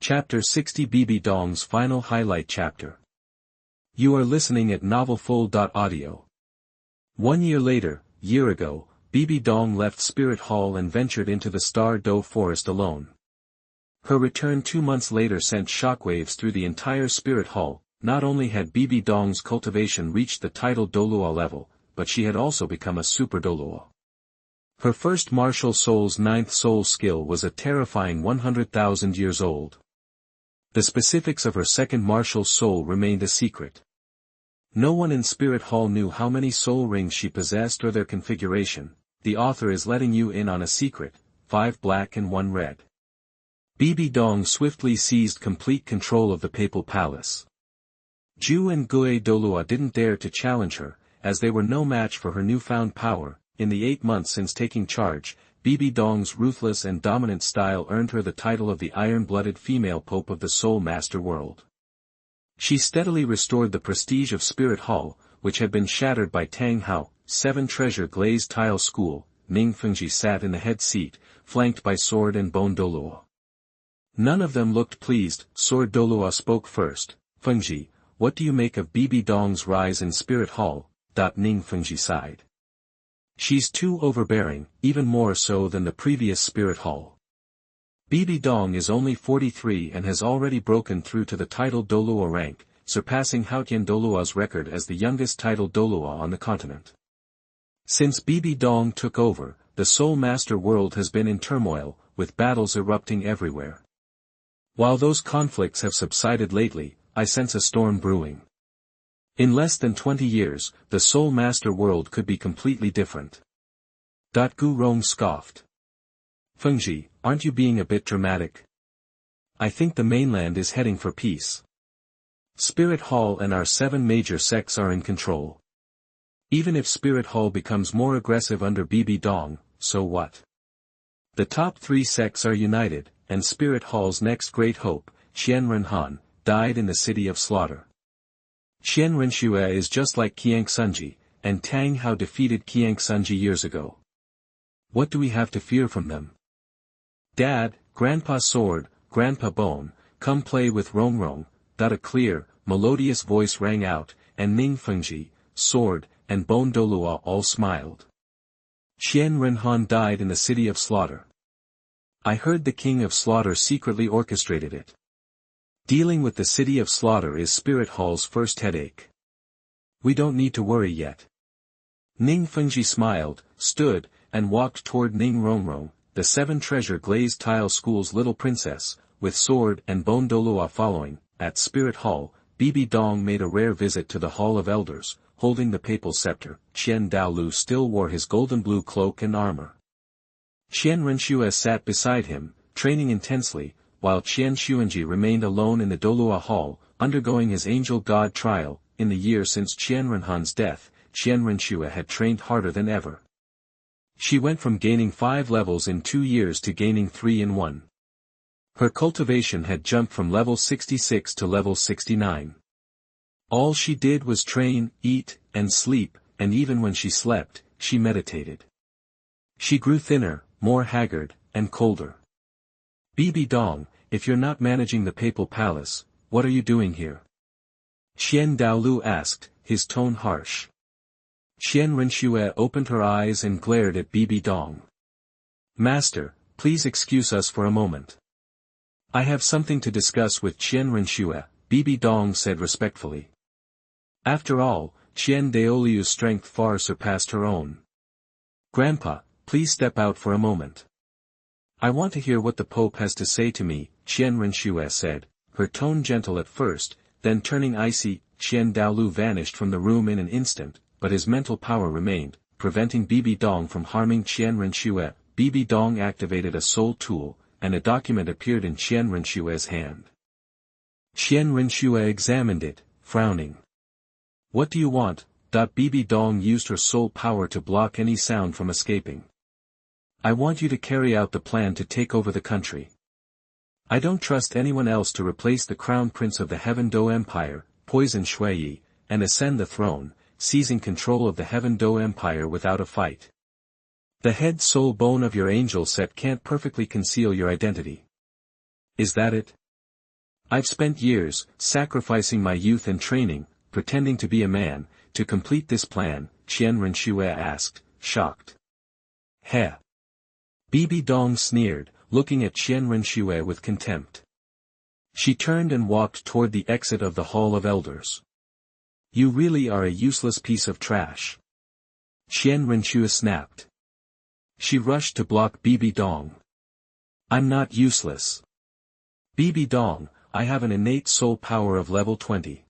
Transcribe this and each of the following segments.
Chapter 60 Bibi Dong's final highlight chapter. You are listening at novelfull.audio. 1 year later, year ago, Bibi Dong left Spirit Hall and ventured into the Star Do forest alone. Her return 2 months later sent shockwaves through the entire Spirit Hall. Not only had Bibi Dong's cultivation reached the title Douluo level, but she had also become a super Douluo. Her first martial soul's 9th soul skill was a terrifying 100,000 years old. The specifics of her second martial soul remained a secret. No one in Spirit Hall knew how many soul rings she possessed or their configuration. The author is letting you in on a secret: 5 black and 1 red. Bibi Dong swiftly seized complete control of the Papal Palace. Zhu and Gue Douluo didn't dare to challenge her, as they were no match for her newfound power. In the 8 months since taking charge, Bibi Dong's ruthless and dominant style earned her the title of the iron-blooded female pope of the Soul Master world. She steadily restored the prestige of Spirit Hall, which had been shattered by Tang Hao. 7 treasure glazed tile school. Ningfengji sat in the head seat, flanked by Sword and Bone Douluo. None of them looked pleased. Sword Douluo spoke first. Fengji, what do you make of Bibi Dong's rise in Spirit Hall? Ningfengji sighed. She's too overbearing, even more so than the previous Spirit Hall. Bibi Dong is only 43 and has already broken through to the title Douluo rank, surpassing Haotian Douluo's record as the youngest title Douluo on the continent. Since Bibi Dong took over, the Soul Master world has been in turmoil, with battles erupting everywhere. While those conflicts have subsided lately, I sense a storm brewing. In less than 20 years, the Soul Master world could be completely different. Gu Rong scoffed. Fengji, aren't you being a bit dramatic? I think the mainland is heading for peace. Spirit Hall and our 7 major sects are in control. Even if Spirit Hall becomes more aggressive under Bibi Dong, so what? The top 3 sects are united, and Spirit Hall's next great hope, Qian Renhan, died in the city of slaughter. Qian Renxue is just like Qianxunji, and Tang Hao defeated Qianxunji years ago. What do we have to fear from them? Dad, Grandpa Sword, Grandpa Bone, come play with Rongrong. A clear, melodious voice rang out, and Ningfengji, Sword, and Bone Douluo all smiled. Qian Renhan died in the city of slaughter. I heard the king of slaughter secretly orchestrated it. Dealing with the city of slaughter is Spirit Hall's first headache. We don't need to worry yet. Ningfengji smiled, stood, and walked toward Ning Rongrong, the 7 treasure glazed tile school's little princess, with Sword and Bone Douluo following. At Spirit Hall, Bibi Dong made a rare visit to the Hall of Elders, holding the papal scepter. DouluoDalu still wore his golden blue cloak and armor. Qian Renxue sat beside him, training intensely, while Qianxunji remained alone in the Douluo Hall, undergoing his angel god trial. In the year since Qian Renhan's death, Qian Renxue had trained harder than ever. She went from gaining 5 levels in 2 years to gaining 3 in 1. Her cultivation had jumped from level 66 to level 69. All she did was train, eat, and sleep, and even when she slept, she meditated. She grew thinner, more haggard, and colder. Bibi Dong, if you're not managing the Papal Palace, what are you doing here? Qian Douluo asked, his tone harsh. Qian Renxue opened her eyes and glared at Bibi Dong. Master, please excuse us for a moment. I have something to discuss with Qian Renxue, Bibi Dong said respectfully. After all, Qian Daoliu's strength far surpassed her own. Grandpa, please step out for a moment. I want to hear what the Pope has to say to me, Qian Renxue said, her tone gentle at first, then turning icy. Qian Douluo vanished from the room in an instant, but his mental power remained, preventing Bibi Dong from harming Qian Renxue. Bibi Dong activated a soul tool, and a document appeared in Qian Renxue's hand. Qian Renxue examined it, frowning. What do you want? Bibi Dong used her soul power to block any sound from escaping. I want you to carry out the plan to take over the country. I don't trust anyone else to replace the crown prince of the Heaven Do Empire, Poison Shui, and ascend the throne, seizing control of the Heaven Do Empire without a fight. The head soul bone of your angel set can't perfectly conceal your identity. Is that it? I've spent years, sacrificing my youth and training, pretending to be a man, to complete this plan, Qian Renxue asked, shocked. Heh. Bibi Dong sneered, looking at Qian Renxue with contempt. She turned and walked toward the exit of the Hall of Elders. You really are a useless piece of trash. Qian Renxue snapped. She rushed to block Bibi Dong. I'm not useless. Bibi Dong, I have an innate soul power of level 20.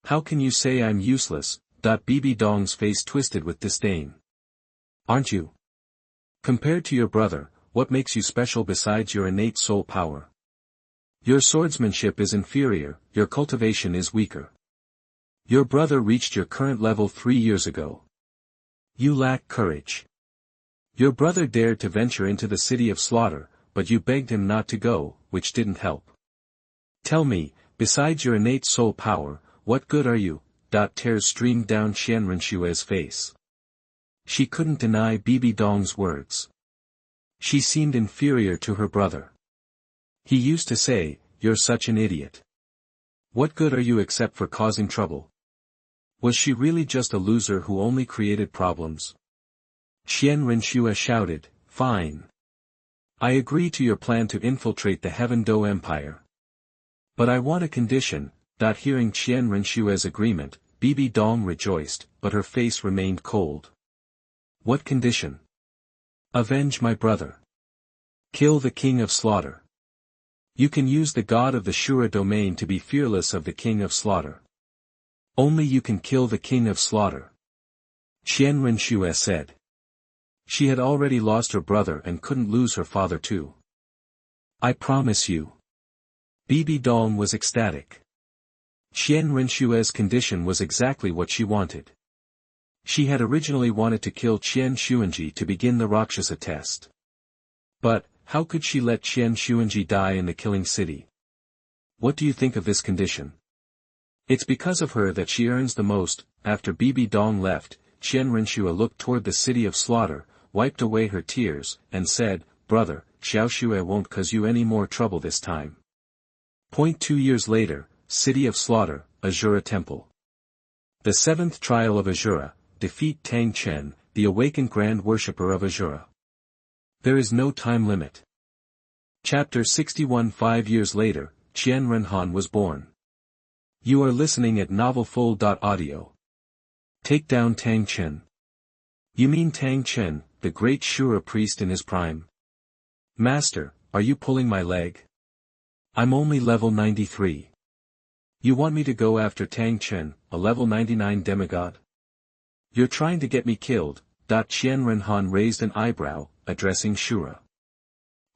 How can you say I'm useless? Bibi Dong's face twisted with disdain. Aren't you? Compared to your brother, what makes you special besides your innate soul power? Your swordsmanship is inferior, your cultivation is weaker. Your brother reached your current level 3 years ago. You lack courage. Your brother dared to venture into the city of slaughter, but you begged him not to go, which didn't help. Tell me, besides your innate soul power, what good are you? Tears streamed down Qian Renxue's face. She couldn't deny Bibi Dong's words. She seemed inferior to her brother. He used to say, you're such an idiot. What good are you except for causing trouble? Was she really just a loser who only created problems? Qian Renxue shouted, fine. I agree to your plan to infiltrate the Heaven Do Empire. But I want a condition. Hearing Qian Renxue's agreement, Bibi Dong rejoiced, but her face remained cold. What condition? Avenge my brother. Kill the king of slaughter. You can use the god of the Shura domain to be fearless of the king of slaughter. Only you can kill the king of slaughter. Qian Renxue said. She had already lost her brother and couldn't lose her father too. I promise you. Bibi Dong was ecstatic. Qian Renxue's condition was exactly what she wanted. She had originally wanted to kill Qianxunji to begin the Rakshasa test. But, how could she let Qianxunji die in the killing city? What do you think of this condition? It's because of her that she earns the most. After Bibi Dong left, Qian Renxue looked toward the city of slaughter, wiped away her tears, and said, brother, Xiaoxue won't cause you any more trouble this time. 2 years later, City of Slaughter, Azura Temple. The 7th Trial of Azura, defeat Tang Chen, the awakened Grand Worshipper of Azura. There is no time limit. Chapter 61. 5 years later, Qian Renhan was born. You are listening at novelfull.audio. Take down Tang Chen. You mean Tang Chen, the great Shura priest in his prime? Master, are you pulling my leg? I'm only level 93. You want me to go after Tang Chen, a level 99 demigod? You're trying to get me killed. Qian Renhan raised an eyebrow, addressing Shura.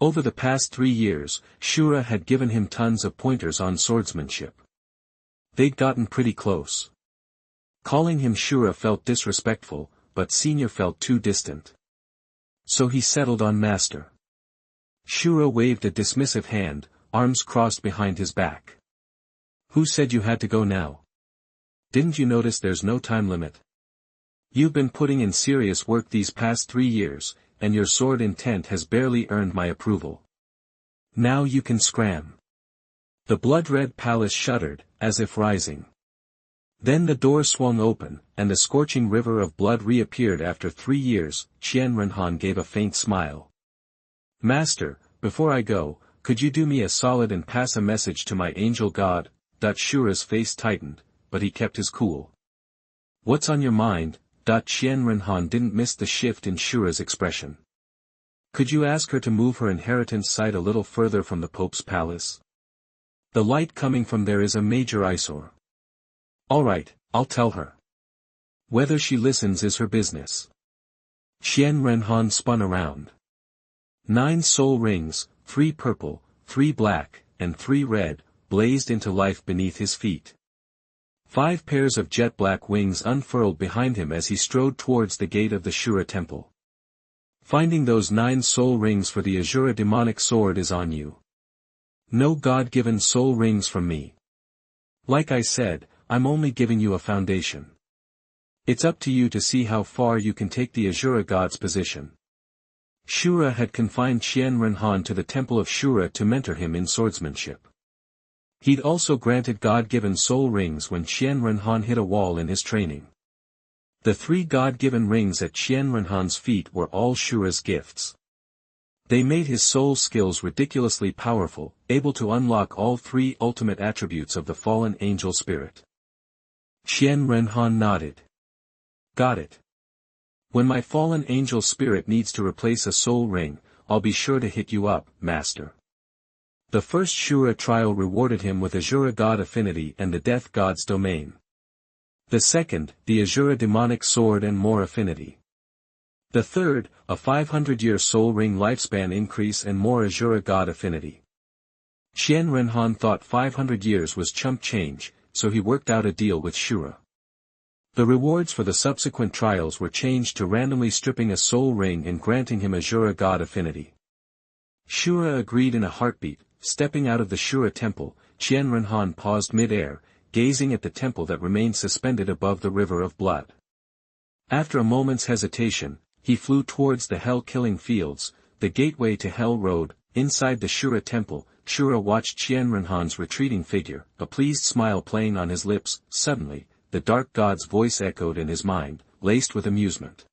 Over the past 3 years, Shura had given him tons of pointers on swordsmanship. They'd gotten pretty close. Calling him Shura felt disrespectful, but Senior felt too distant. So he settled on Master. Shura waved a dismissive hand, arms crossed behind his back. Who said you had to go now? Didn't you notice there's no time limit? You've been putting in serious work these past 3 years, and your sword intent has barely earned my approval. Now you can scram. The blood-red palace shuddered, as if rising. Then the door swung open, and the scorching river of blood reappeared after 3 years. Qian Renhan gave a faint smile. Master, before I go, could you do me a solid and pass a message to my angel god? Shura's face tightened, but he kept his cool. What's on your mind? Qian Renhan didn't miss the shift in Shura's expression. Could you ask her to move her inheritance site a little further from the Pope's palace? The light coming from there is a major eyesore. Alright, I'll tell her. Whether she listens is her business. Qian Renhan spun around. 9 soul rings, 3 purple, 3 black, and 3 red, blazed into life beneath his feet. 5 pairs of jet-black wings unfurled behind him as he strode towards the gate of the Shura temple. Finding those 9 soul rings for the Azura demonic sword is on you. No God-given soul rings from me. Like I said, I'm only giving you a foundation. It's up to you to see how far you can take the Azura god's position. Shura had confined Qian Renhan to the temple of Shura to mentor him in swordsmanship. He'd also granted God-given soul rings when Qian Renhan hit a wall in his training. The 3 God-given rings at Qian Renhan's feet were all Shura's gifts. They made his soul skills ridiculously powerful, able to unlock all 3 ultimate attributes of the fallen angel spirit. Qian Renhan nodded. Got it. When my fallen angel spirit needs to replace a soul ring, I'll be sure to hit you up, Master. The first Shura trial rewarded him with Azura God Affinity and the Death God's Domain. The second, the Azura Demonic Sword and more Affinity. The third, a 500-year soul ring lifespan increase and more Azura God Affinity. Qian Renhan thought 500 years was chump change, so he worked out a deal with Shura. The rewards for the subsequent trials were changed to randomly stripping a soul ring and granting him Azura God Affinity. Shura agreed in a heartbeat. Stepping out of the Shura temple, Qian Renhan paused mid-air, gazing at the temple that remained suspended above the river of blood. After a moment's hesitation, he flew towards the hell-killing fields, the gateway to Hell Road. Inside the Shura temple, Shura watched Qian Renhan's retreating figure, a pleased smile playing on his lips. Suddenly, the dark god's voice echoed in his mind, laced with amusement.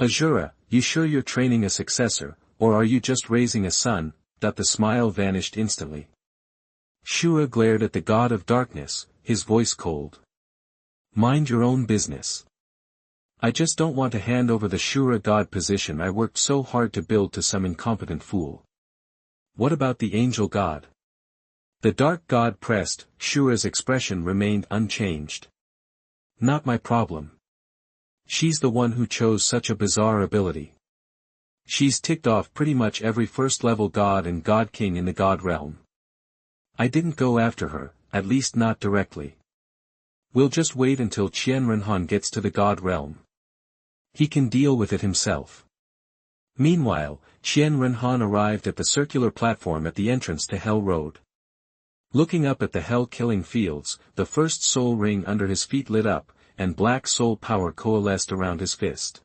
Azura, you sure you're training a successor, or are you just raising a son? That the smile vanished instantly. Shura glared at the god of darkness, his voice cold. Mind your own business. I just don't want to hand over the Shura god position I worked so hard to build to some incompetent fool. What about the angel god? The dark god pressed. Shura's expression remained unchanged. Not my problem. She's the one who chose such a bizarre ability. She's ticked off pretty much every first-level god and god king in the god realm. I didn't go after her, at least not directly. We'll just wait until Qian Renhan gets to the god realm. He can deal with it himself. Meanwhile, Qian Renhan arrived at the circular platform at the entrance to Hell Road. Looking up at the hell-killing fields, the first soul ring under his feet lit up, and black soul power coalesced around his fist.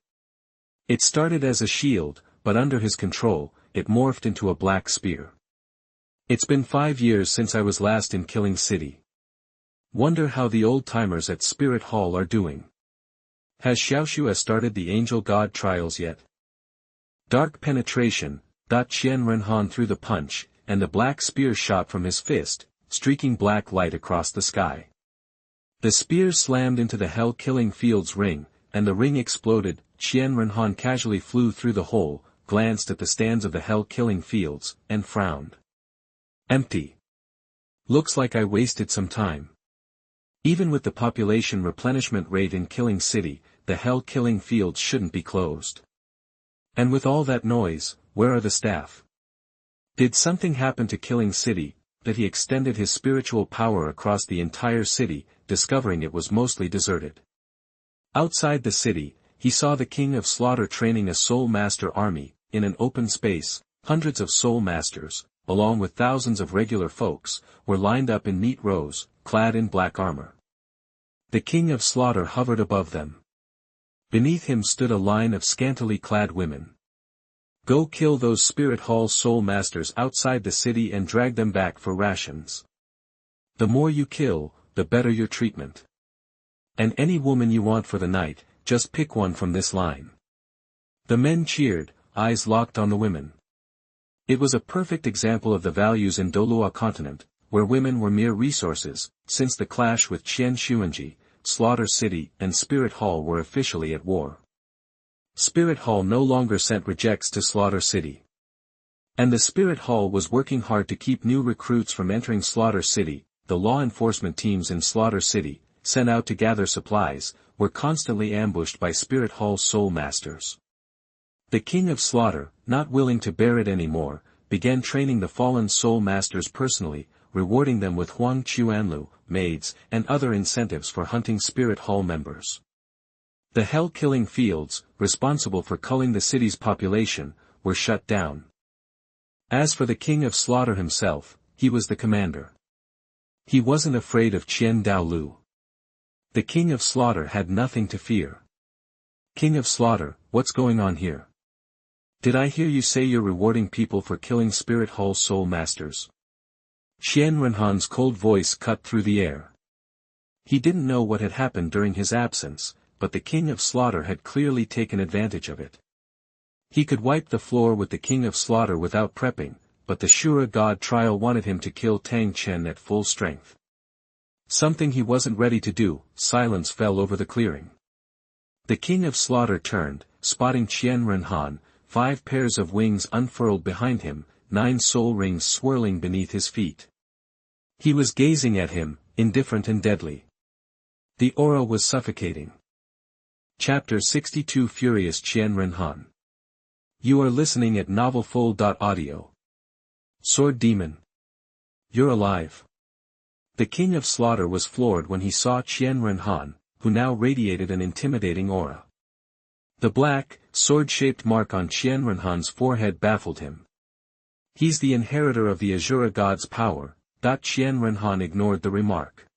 It started as a shield, but under his control, it morphed into a black spear. It's been 5 years since I was last in Killing City. Wonder how the old-timers at Spirit Hall are doing. Has Xiaoxua started the Angel God trials yet? Dark penetration. Qian Renhan threw the punch, and the black spear shot from his fist, streaking black light across the sky. The spear slammed into the hell-killing field's ring, and the ring exploded. Qian Renhan casually flew through the hole, glanced at the stands of the hell-killing fields, and frowned. Empty. Looks like I wasted some time. Even with the population replenishment rate in Killing City, the hell-killing fields shouldn't be closed. And with all that noise, where are the staff? Did something happen to Killing City, that he extended his spiritual power across the entire city, discovering it was mostly deserted? Outside the city, he saw the King of Slaughter training a Soul Master army. In an open space, hundreds of Soul Masters, along with thousands of regular folks, were lined up in neat rows, clad in black armor. The King of Slaughter hovered above them. Beneath him stood a line of scantily clad women. Go kill those Spirit Hall Soul Masters outside the city and drag them back for rations. The more you kill, the better your treatment. And any woman you want for the night, just pick one from this line. The men cheered, eyes locked on the women. It was a perfect example of the values in Douluo continent, where women were mere resources, since the clash with Qianxunji, Slaughter City and Spirit Hall were officially at war. Spirit Hall no longer sent rejects to Slaughter City. And the Spirit Hall was working hard to keep new recruits from entering Slaughter City. The law enforcement teams in Slaughter City, sent out to gather supplies, were constantly ambushed by Spirit Hall Soul Masters. The King of Slaughter, not willing to bear it anymore, began training the fallen Soul Masters personally, rewarding them with Huang Chuanlu, maids, and other incentives for hunting Spirit Hall members. The hell-killing fields, responsible for culling the city's population, were shut down. As for the King of Slaughter himself, he was the commander. He wasn't afraid of Qian Daolu. The King of Slaughter had nothing to fear. King of Slaughter, what's going on here? Did I hear you say you're rewarding people for killing Spirit Hall Soul Masters? Qian Renhan's cold voice cut through the air. He didn't know what had happened during his absence, but the King of Slaughter had clearly taken advantage of it. He could wipe the floor with the King of Slaughter without prepping, but the Shura God trial wanted him to kill Tang Chen at full strength. Something he wasn't ready to do. Silence fell over the clearing. The King of Slaughter turned, spotting Qian Renhan, 5 pairs of wings unfurled behind him, 9 soul rings swirling beneath his feet. He was gazing at him, indifferent and deadly. The aura was suffocating. Chapter 62 Furious Qian Renhan. You are listening at NovelFull.audio. Sword Demon. You're alive. The King of Slaughter was floored when he saw Qian Renhan, who now radiated an intimidating aura. The black, sword-shaped mark on Qian Renhan's forehead baffled him. He's the inheritor of the Azura God's power. Qian Renhan ignored the remark.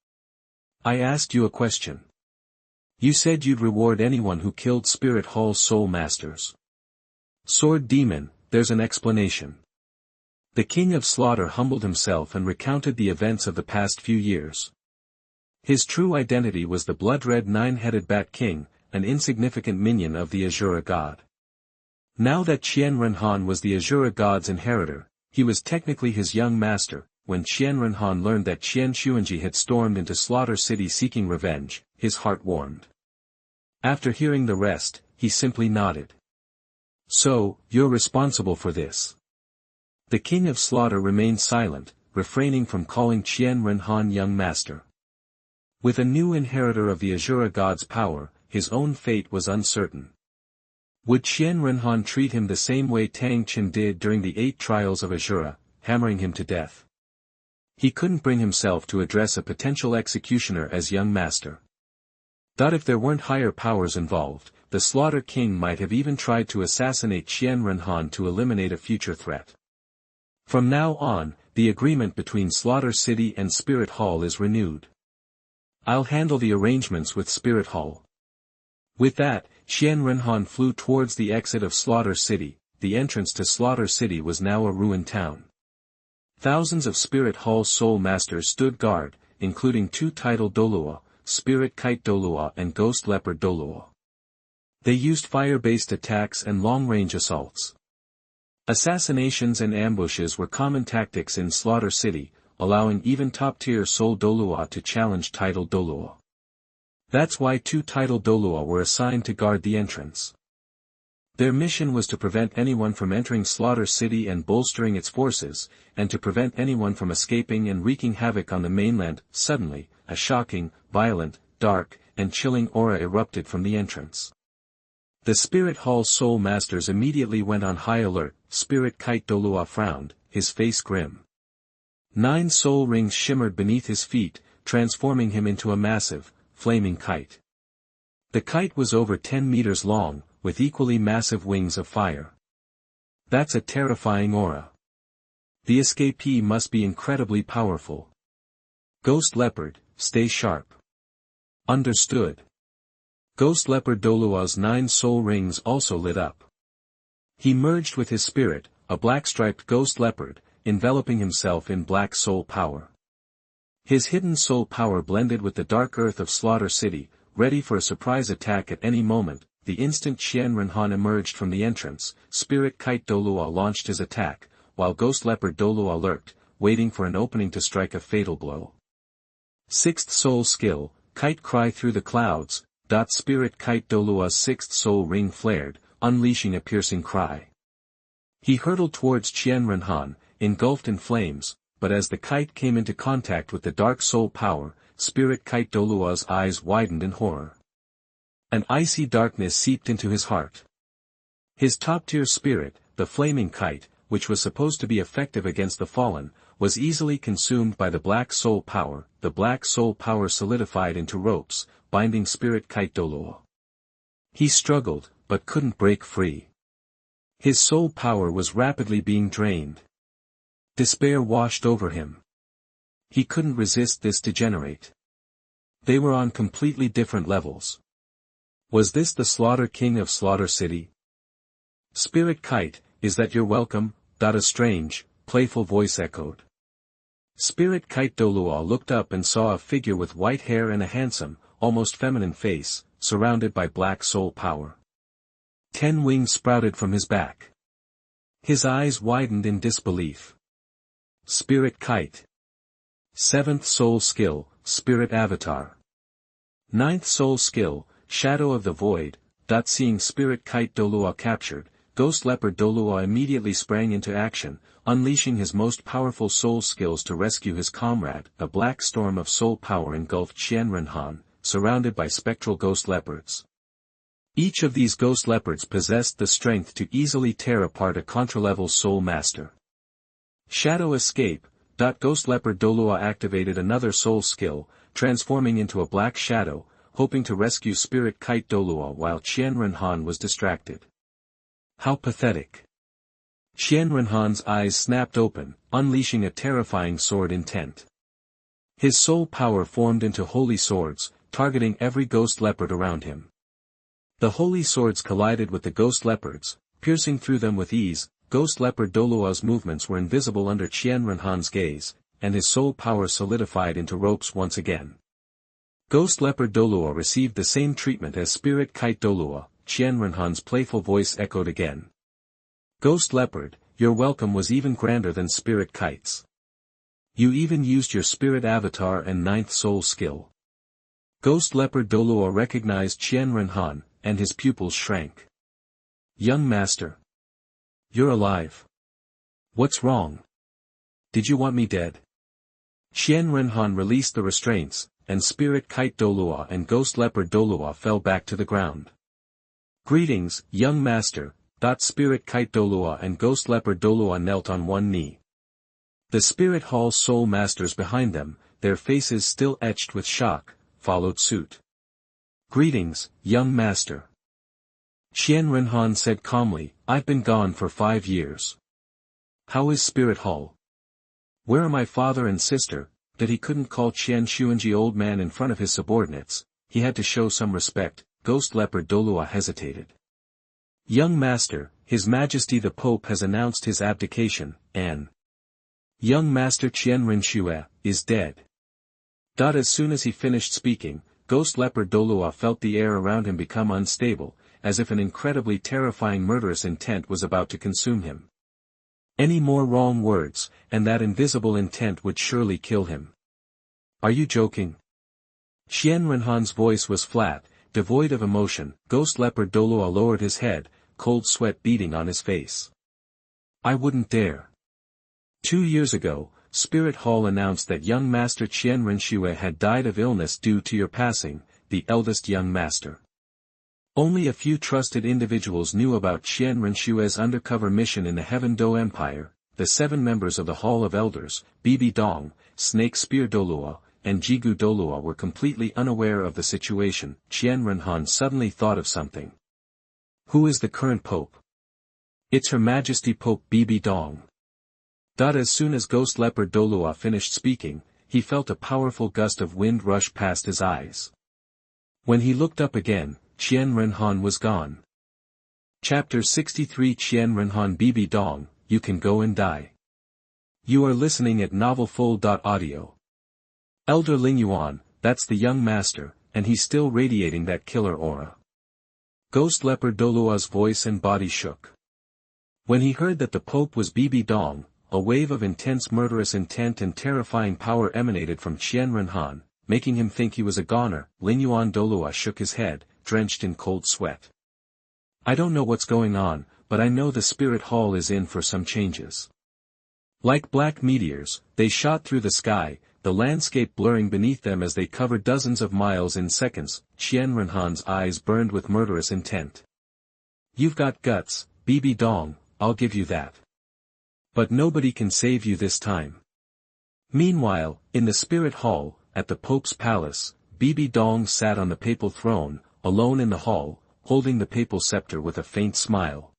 I asked you a question. You said you'd reward anyone who killed Spirit Hall's soul masters. Sword Demon, there's an explanation. The King of Slaughter humbled himself and recounted the events of the past few years. His true identity was the blood-red 9-headed Bat King, an insignificant minion of the Azura God. Now that Qian Renhan was the Azura God's inheritor, he was technically his young master. When Qian Renhan learned that Qianxunji had stormed into Slaughter City seeking revenge, his heart warmed. After hearing the rest, he simply nodded. So, you're responsible for this. The King of Slaughter remained silent, refraining from calling Qian Renhan young master. With a new inheritor of the Azura God's power, his own fate was uncertain. Would Qian Renhan treat him the same way Tang Chen did during the 8 trials of Azura, hammering him to death? He couldn't bring himself to address a potential executioner as young master. Thought if there weren't higher powers involved, the Slaughter King might have even tried to assassinate Qian Renhan to eliminate a future threat. From now on, the agreement between Slaughter City and Spirit Hall is renewed. I'll handle the arrangements with Spirit Hall. With that, Qian Renhan flew towards the exit of Slaughter City. The entrance to Slaughter City was now a ruined town. Thousands of Spirit Hall soul masters stood guard, including 2 titled Douluo, Spirit Kite Douluo and Ghost Leopard Douluo. They used fire-based attacks and long-range assaults. Assassinations and ambushes were common tactics in Slaughter City, allowing even top-tier soul Douluo to challenge titled Douluo. That's why 2 titled Douluo were assigned to guard the entrance. Their mission was to prevent anyone from entering Slaughter City and bolstering its forces, and to prevent anyone from escaping and wreaking havoc on the mainland. Suddenly, a shocking, violent, dark, and chilling aura erupted from the entrance. The Spirit Hall soul masters immediately went on high alert. Spirit Kite Douluo frowned, his face grim. 9 soul rings shimmered beneath his feet, transforming him into a massive, flaming kite. The kite was over 10 meters long, with equally massive wings of fire. That's a terrifying aura. The escapee must be incredibly powerful. Ghost Leopard, stay sharp. Understood. Ghost Leopard Douluo's 9 soul rings also lit up. He merged with his spirit, a black-striped ghost leopard, enveloping himself in black soul power. His hidden soul power blended with the dark earth of Slaughter City, ready for a surprise attack at any moment. The instant Qian Renhan emerged from the entrance, Spirit Kite Douluo launched his attack, while Ghost Leopard Douluo lurked, waiting for an opening to strike a fatal blow. 6th Soul Skill, Kite Cry Through the Clouds. Spirit Kite Douluo's 6th soul ring flared, unleashing a piercing cry. He hurtled towards Qian Renhan, engulfed in flames, but as the kite came into contact with the dark soul power, Spirit Kite Douluo's eyes widened in horror. An icy darkness seeped into his heart. His top-tier spirit, the flaming kite, which was supposed to be effective against the fallen, was easily consumed by the black soul power. The black soul power solidified into ropes, binding Spirit Kite Douluo. He struggled, but couldn't break free. His soul power was rapidly being drained. Despair washed over him. He couldn't resist this degenerate. They were on completely different levels. Was this the Slaughter King of Slaughter City? Spirit Kite, is that your welcome? A strange, playful voice echoed. Spirit Kite Douluo looked up and saw a figure with white hair and a handsome, almost feminine face, surrounded by black soul power. 10 wings sprouted from his back. His eyes widened in disbelief. Spirit Kite. 7th Soul Skill, Spirit Avatar. 9th Soul Skill, Shadow of the Void. Seeing Spirit Kite Douluo captured, Ghost Leopard Douluo immediately sprang into action, unleashing his most powerful soul skills to rescue his comrade. A black storm of soul power engulfed Qian Renhan, surrounded by spectral ghost leopards. Each of these ghost leopards possessed the strength to easily tear apart a contra-level soul master. Shadow Escape. Ghost Leopard Douluo activated another soul skill, transforming into a black shadow, hoping to rescue Spirit Kite Douluo while Qian Renhan was distracted. How pathetic. Qian Renhan's eyes snapped open, unleashing a terrifying sword intent. His soul power formed into holy swords, targeting every ghost leopard around him. The holy swords collided with the ghost leopards, piercing through them with ease. Ghost Leopard Douluo's movements were invisible under Qian Renhan's gaze, and his soul power solidified into ropes once again. Ghost Leopard Douluo received the same treatment as Spirit Kite Douluo. Qian Renhan's playful voice echoed again. Ghost Leopard, your welcome was even grander than Spirit Kite's. You even used your Spirit Avatar and 9th Soul Skill. Ghost Leopard Douluo recognized Qian Renhan, and his pupils shrank. Young Master. You're alive. What's wrong? Did you want me dead? Qian Renhan released the restraints, and Spirit Kite Douluo and Ghost Leopard Douluo fell back to the ground. Greetings, young master. Spirit Kite Douluo and Ghost Leopard Douluo knelt on one knee. The Spirit Hall soul masters behind them, their faces still etched with shock, followed suit. Greetings, young master. Qian Renhan said calmly, I've been gone for 5 years. How is Spirit Hall? Where are my father and sister? That he couldn't call Qianxunji old man in front of his subordinates, he had to show some respect. Ghost Leopard Douluo hesitated. Young Master, His Majesty the Pope has announced his abdication, and young Master Qian Renxue is dead. As soon as he finished speaking, Ghost Leopard Douluo felt the air around him become unstable, as if an incredibly terrifying murderous intent was about to consume him. Any more wrong words, and that invisible intent would surely kill him. Are you joking? Qian Renhan's voice was flat, devoid of emotion. Ghost Leopard Douluo lowered his head, cold sweat beading on his face. I wouldn't dare. 2 years ago, Spirit Hall announced that young Master Qian Renxue had died of illness due to your passing, the eldest young master. Only a few trusted individuals knew about Qian Renxue's undercover mission in the Heaven Do Empire. The 7 members of the Hall of Elders, Bibi Dong, Snake Spear Douluo, and Jigu Douluo were completely unaware of the situation. Qian Renhan suddenly thought of something. Who is the current pope? It's Her Majesty Pope Bibi Dong. As soon as Ghost Leopard Douluo finished speaking, he felt a powerful gust of wind rush past his eyes. When he looked up again, Qian Renhan was gone. Chapter 63 Qian Renhan Bibi Dong, you can go and die. You are listening at novelfull.audio. Elder Ling Yuan, that's the young master, and he's still radiating that killer aura. Ghost Leopard Douluo's voice and body shook. When he heard that the Pope was Bibi Dong, a wave of intense murderous intent and terrifying power emanated from Qian Renhan, making him think he was a goner. Ling Yuan Douluo shook his head, drenched in cold sweat. I don't know what's going on, but I know the Spirit Hall is in for some changes. Like black meteors, they shot through the sky, the landscape blurring beneath them as they covered dozens of miles in seconds. Qian Renhan's eyes burned with murderous intent. You've got guts, Bibi Dong, I'll give you that. But nobody can save you this time. Meanwhile, in the Spirit Hall, at the Pope's palace, Bibi Dong sat on the papal throne, alone in the hall, holding the papal scepter with a faint smile.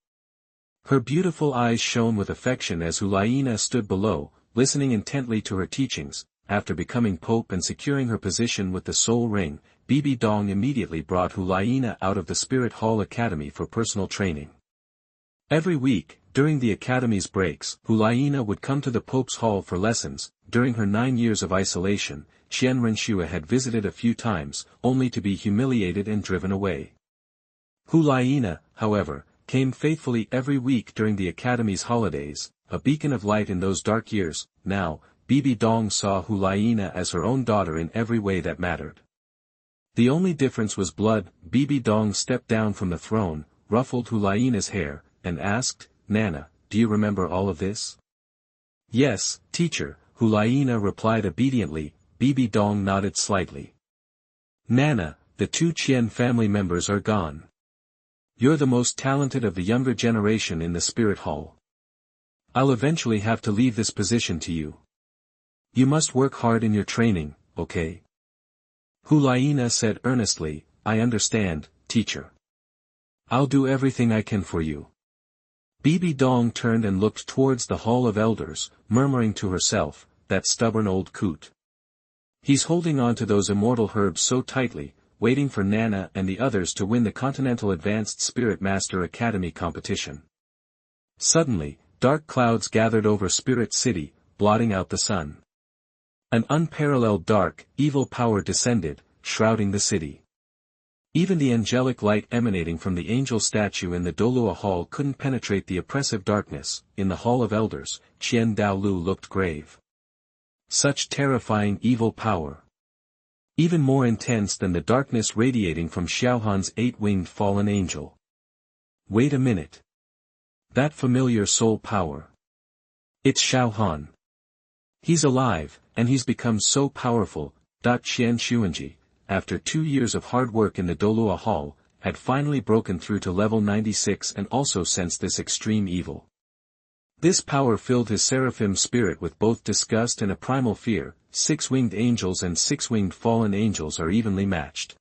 Her beautiful eyes shone with affection as Hulaina stood below, listening intently to her teachings. After becoming Pope and securing her position with the Soul Ring, Bibi Dong immediately brought Hulaina out of the Spirit Hall Academy for personal training. Every week, during the academy's breaks, Hulayina would come to the Pope's hall for lessons. During her 9 years of isolation, Qian Renxue had visited a few times, only to be humiliated and driven away. Hulayina, however, came faithfully every week during the academy's holidays, a beacon of light in those dark years. Now, Bibi Dong saw Hulayina as her own daughter in every way that mattered. The only difference was blood. Bibi Dong stepped down from the throne, ruffled Hulayina's hair, and asked, "Nana, do you remember all of this?" "Yes, teacher," Hulayina replied obediently. Bibi Dong nodded slightly. "Nana, the 2 Qian family members are gone. You're the most talented of the younger generation in the Spirit Hall. I'll eventually have to leave this position to you. You must work hard in your training, okay?" Hulayina said earnestly, "I understand, teacher. I'll do everything I can for you." Bibi Dong turned and looked towards the Hall of Elders, murmuring to herself, "That stubborn old coot. He's holding on to those immortal herbs so tightly, waiting for Nana and the others to win the Continental Advanced Spirit Master Academy competition." Suddenly, dark clouds gathered over Spirit City, blotting out the sun. An unparalleled dark, evil power descended, shrouding the city. Even the angelic light emanating from the angel statue in the Douluo Hall couldn't penetrate the oppressive darkness. In the Hall of Elders, Qiandaolu looked grave. Such terrifying evil power. Even more intense than the darkness radiating from Xiaohan's 8-winged fallen angel. Wait a minute. That familiar soul power. It's Xiaohan. He's alive, and he's become so powerful. Qianxunji, after 2 years of hard work in the Douluo Hall, had finally broken through to level 96 and also sensed this extreme evil. This power filled his seraphim spirit with both disgust and a primal fear. 6-winged angels and 6-winged fallen angels are evenly matched.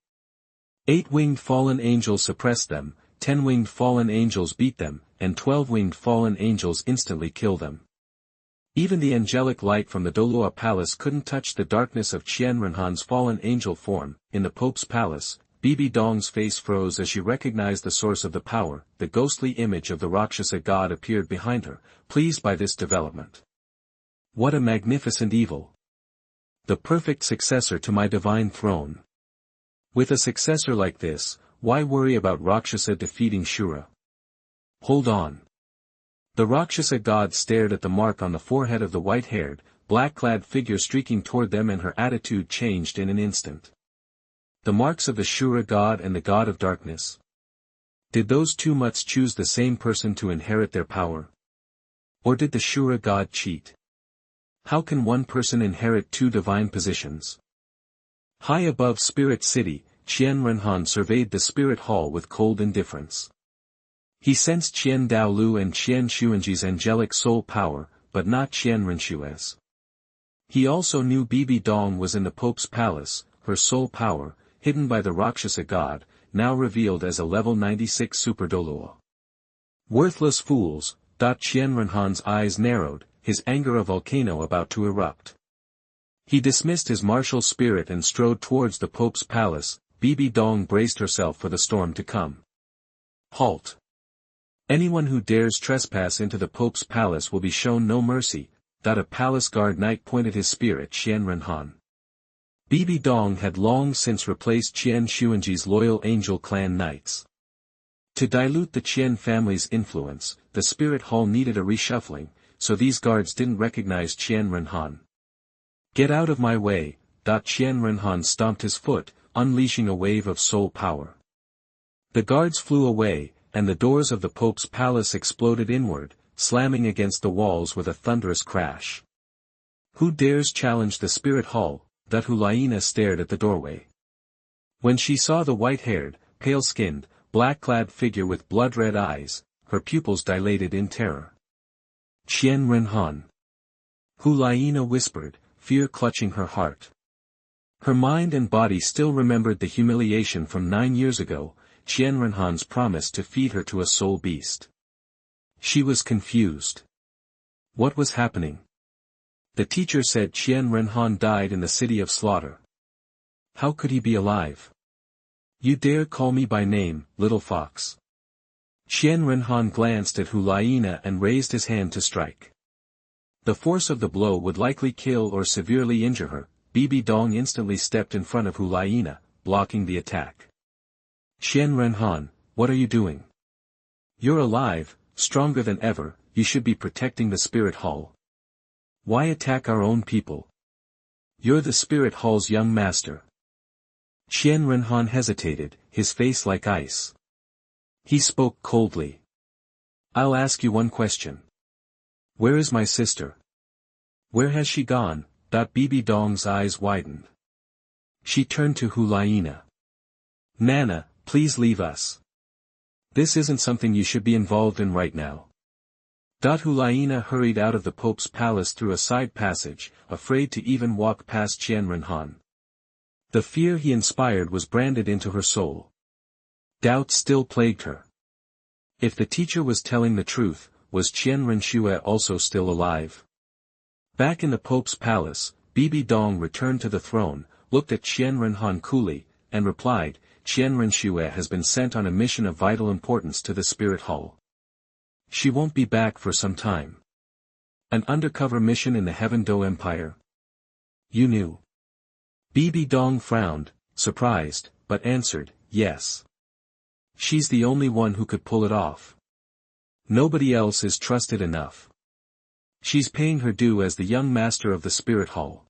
8-winged fallen angels suppress them, 10-winged fallen angels beat them, and 12-winged fallen angels instantly kill them. Even the angelic light from the Douluo Palace couldn't touch the darkness of Qian Renhan's fallen angel form. In the Pope's palace, Bibi Dong's face froze as she recognized the source of the power. The ghostly image of the Rakshasa god appeared behind her, pleased by this development. What a magnificent evil! The perfect successor to my divine throne. With a successor like this, why worry about Rakshasa defeating Shura? Hold on. The Rakshasa god stared at the mark on the forehead of the white-haired, black-clad figure streaking toward them, and her attitude changed in an instant. The marks of the Shura god and the god of darkness. Did those 2 mutts choose the same person to inherit their power? Or did the Shura god cheat? How can one person inherit 2 divine positions? High above Spirit City, Qian Renhan surveyed the Spirit Hall with cold indifference. He sensed Qiandaolu and Qianxunji's angelic soul power, but not Qianrenxue's. He also knew Bibi Dong was in the Pope's palace. Her soul power, hidden by the Rakshasa god, now revealed as a level 96 Super Douluo. Worthless fools, Qian Renhan's eyes narrowed, his anger a volcano about to erupt. He dismissed his martial spirit and strode towards the Pope's palace. Bibi Dong braced herself for the storm to come. Halt! Anyone who dares trespass into the Pope's palace will be shown no mercy. A palace guard knight pointed his spear at Qian Renhan. Bibi Dong had long since replaced Qianxunji's loyal angel clan knights. To dilute the Qian family's influence, the Spirit Hall needed a reshuffling, so these guards didn't recognize Qian Renhan. Get out of my way! Qian Renhan stomped his foot, unleashing a wave of soul power. The guards flew away, and the doors of the Pope's palace exploded inward, slamming against the walls with a thunderous crash. Who dares challenge the Spirit Hall? Hulayina stared at the doorway. When she saw the white-haired, pale-skinned, black-clad figure with blood-red eyes, her pupils dilated in terror. Qian Renhan. Hulayina whispered, fear clutching her heart. Her mind and body still remembered the humiliation from 9 years ago, Qian Renhan's promise to feed her to a soul beast. She was confused. What was happening? The teacher said Qian Renhan died in the city of slaughter. How could he be alive? You dare call me by name, little fox? Qian Renhan glanced at Hulayina and raised his hand to strike. The force of the blow would likely kill or severely injure her. Bibi Dong instantly stepped in front of Hulayina, blocking the attack. Qian Renhan, what are you doing? You're alive, stronger than ever, you should be protecting the spirit hall. Why attack our own people? You're the spirit hall's young master. Qian Renhan hesitated, his face like ice. He spoke coldly. I'll ask you one question. Where is my sister? Where has she gone? Bibi Dong's eyes widened. She turned to Hulayina. Nana, please leave us. This isn't something you should be involved in right now. Hulayina hurried out of the Pope's palace through a side passage, afraid to even walk past Qian Renhan. The fear he inspired was branded into her soul. Doubt still plagued her. If the teacher was telling the truth, was Qian Renxue also still alive? Back in the Pope's palace, Bibi Dong returned to the throne, looked at Qian Renhan coolly, and replied, Qian Renxue has been sent on a mission of vital importance to the Spirit Hall. She won't be back for some time. An undercover mission in the Heaven Do Empire? You knew. Bibi Dong frowned, surprised, but answered, yes. She's the only one who could pull it off. Nobody else is trusted enough. She's paying her due as the young master of the Spirit Hall.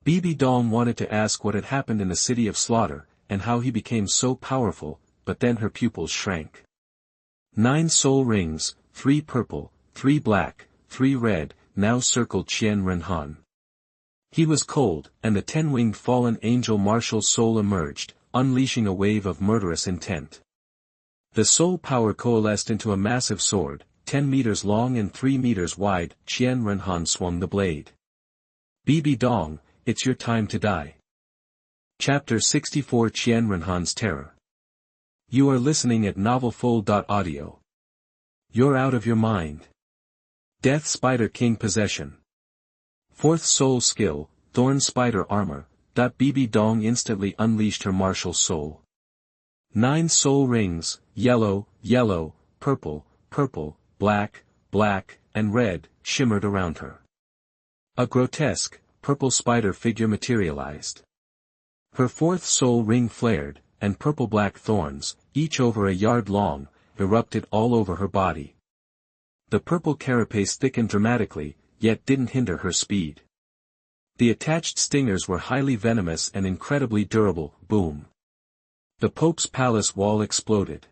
Bibi Dong wanted to ask what had happened in the City of Slaughter, and how he became so powerful, but then her pupils shrank. 9 soul rings, 3 purple, 3 black, 3 red, now circled Qian Renhan. He was cold, and the 10-winged fallen angel martial soul emerged, unleashing a wave of murderous intent. The soul power coalesced into a massive sword, 10 meters long and 3 meters wide. Qian Renhan swung the blade. Bibi Dong, it's your time to die. Chapter 64 Qian Renhan's Terror. You are listening at NovelFull.audio. You're out of your mind. Death Spider King Possession. 4th Soul Skill, Thorn Spider Armor. Bibi Dong instantly unleashed her martial soul. 9 soul rings, yellow, yellow, purple, purple, black, black, and red, shimmered around her. A grotesque, purple spider figure materialized. Her 4th soul ring flared, and purple-black thorns, each over a yard long, erupted all over her body. The purple carapace thickened dramatically, yet didn't hinder her speed. The attached stingers were highly venomous and incredibly durable. Boom. The Pope's palace wall exploded.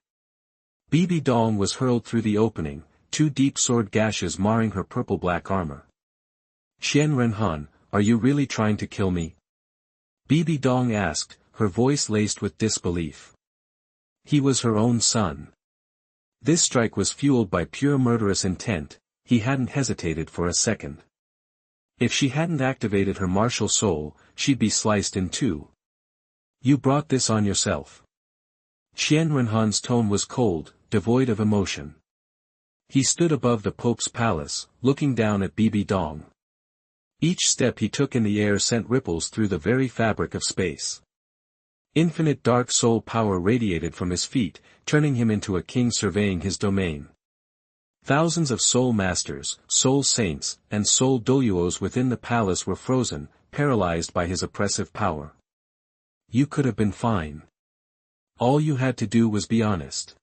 Bibi Dong was hurled through the opening, 2 deep sword gashes marring her purple-black armor. Qian Renhan, are you really trying to kill me? Bibi Dong asked, her voice laced with disbelief. He was her own son. This strike was fueled by pure murderous intent. He hadn't hesitated for a second. If she hadn't activated her martial soul, she'd be sliced in 2. You brought this on yourself. Qian Renhan's tone was cold, devoid of emotion. He stood above the Pope's palace, looking down at Bibi Dong. Each step he took in the air sent ripples through the very fabric of space. Infinite dark soul power radiated from his feet, turning him into a king surveying his domain. Thousands of soul masters, soul saints, and soul Douluos within the palace were frozen, paralyzed by his oppressive power. You could have been fine. All you had to do was be honest.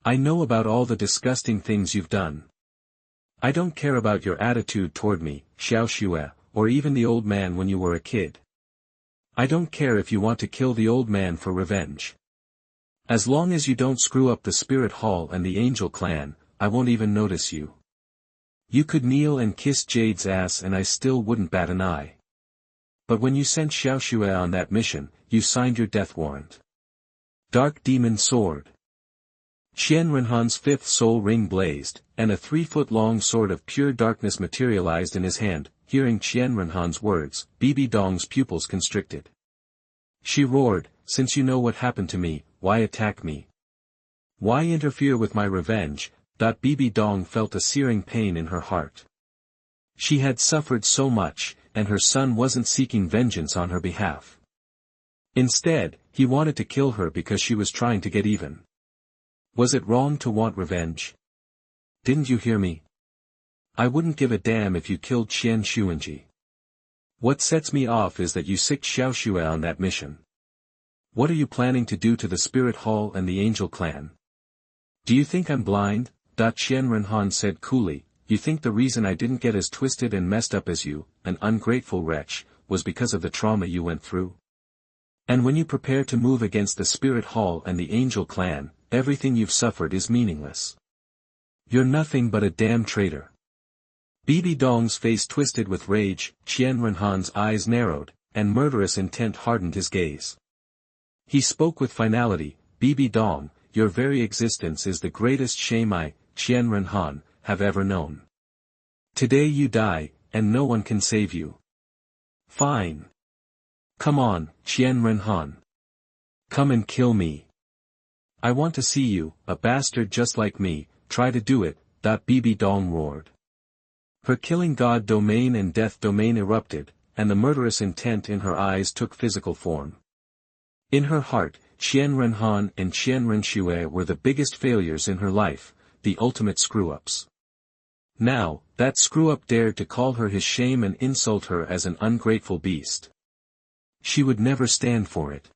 I know about all the disgusting things you've done. I don't care about your attitude toward me, Xiaoxue, or even the old man when you were a kid. I don't care if you want to kill the old man for revenge. As long as you don't screw up the Spirit Hall and the Angel Clan, I won't even notice you. You could kneel and kiss Jade's ass and I still wouldn't bat an eye. But when you sent Xiaoxue on that mission, you signed your death warrant. Dark Demon Sword. Qian Renhan's 5th soul ring blazed, and a 3-foot-long sword of pure darkness materialized in his hand. Hearing Qian Renhan's words, Bibi Dong's pupils constricted. She roared, since you know what happened to me, why attack me? Why interfere with my revenge? Bibi Dong felt a searing pain in her heart. She had suffered so much, and her son wasn't seeking vengeance on her behalf. Instead, he wanted to kill her because she was trying to get even. Was it wrong to want revenge? Didn't you hear me? I wouldn't give a damn if you killed Qianxunji. What sets me off is that you sicked Xiaoxue on that mission. What are you planning to do to the Spirit Hall and the Angel Clan? Do you think I'm blind? Qian Renhan said coolly. You think the reason I didn't get as twisted and messed up as you, an ungrateful wretch, was because of the trauma you went through? And when you prepare to move against the Spirit Hall and the Angel Clan, everything you've suffered is meaningless. You're nothing but a damn traitor. Bibi Dong's face twisted with rage, Qian Renhan's eyes narrowed, and murderous intent hardened his gaze. He spoke with finality, Bibi Dong, your very existence is the greatest shame I, Qian Renhan, have ever known. Today you die, and no one can save you. Fine. Come on, Qian Renhan. Come and kill me. I want to see you, a bastard just like me, try to do it, Bibi Dong roared. Her killing god domain and death domain erupted, and the murderous intent in her eyes took physical form. In her heart, Qian Renhan and Qian Renxue were the biggest failures in her life, the ultimate screw-ups. Now, that screw-up dared to call her his shame and insult her as an ungrateful beast. She would never stand for it.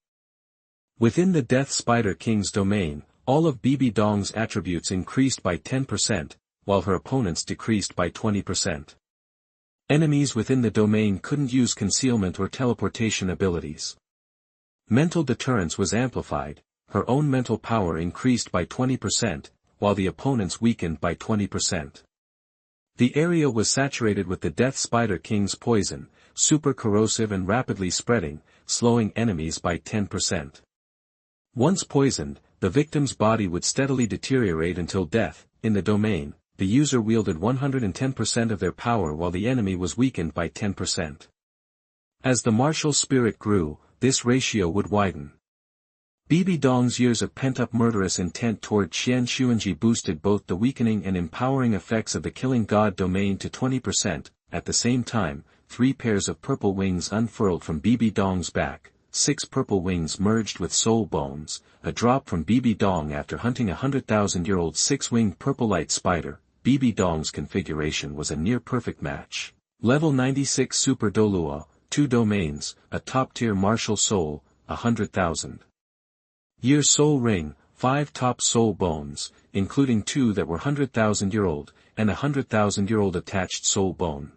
Within the Death Spider King's domain, all of Bibi Dong's attributes increased by 10%, while her opponents decreased by 20%. Enemies within the domain couldn't use concealment or teleportation abilities. Mental deterrence was amplified, her own mental power increased by 20%, while the opponents weakened by 20%. The area was saturated with the Death Spider King's poison, super corrosive and rapidly spreading, slowing enemies by 10%. Once poisoned, the victim's body would steadily deteriorate until death. In the domain, the user wielded 110% of their power while the enemy was weakened by 10%. As the martial spirit grew, this ratio would widen. Bibi Dong's years of pent-up murderous intent toward Qianxunji boosted both the weakening and empowering effects of the killing god domain to 20%, at the same time, 3 pairs of purple wings unfurled from Bibi Dong's back, 6 purple wings merged with soul bones, a drop from Bibi Dong after hunting a 100,000-year-old 6-winged purple light spider. Bibi Dong's configuration was a near-perfect match. Level 96 Super Douluo, 2 domains, a top-tier martial soul, 100,000. Year soul ring, 5 top soul bones, including 2 that were 100,000-year-old, and a 100,000-year-old attached soul bone.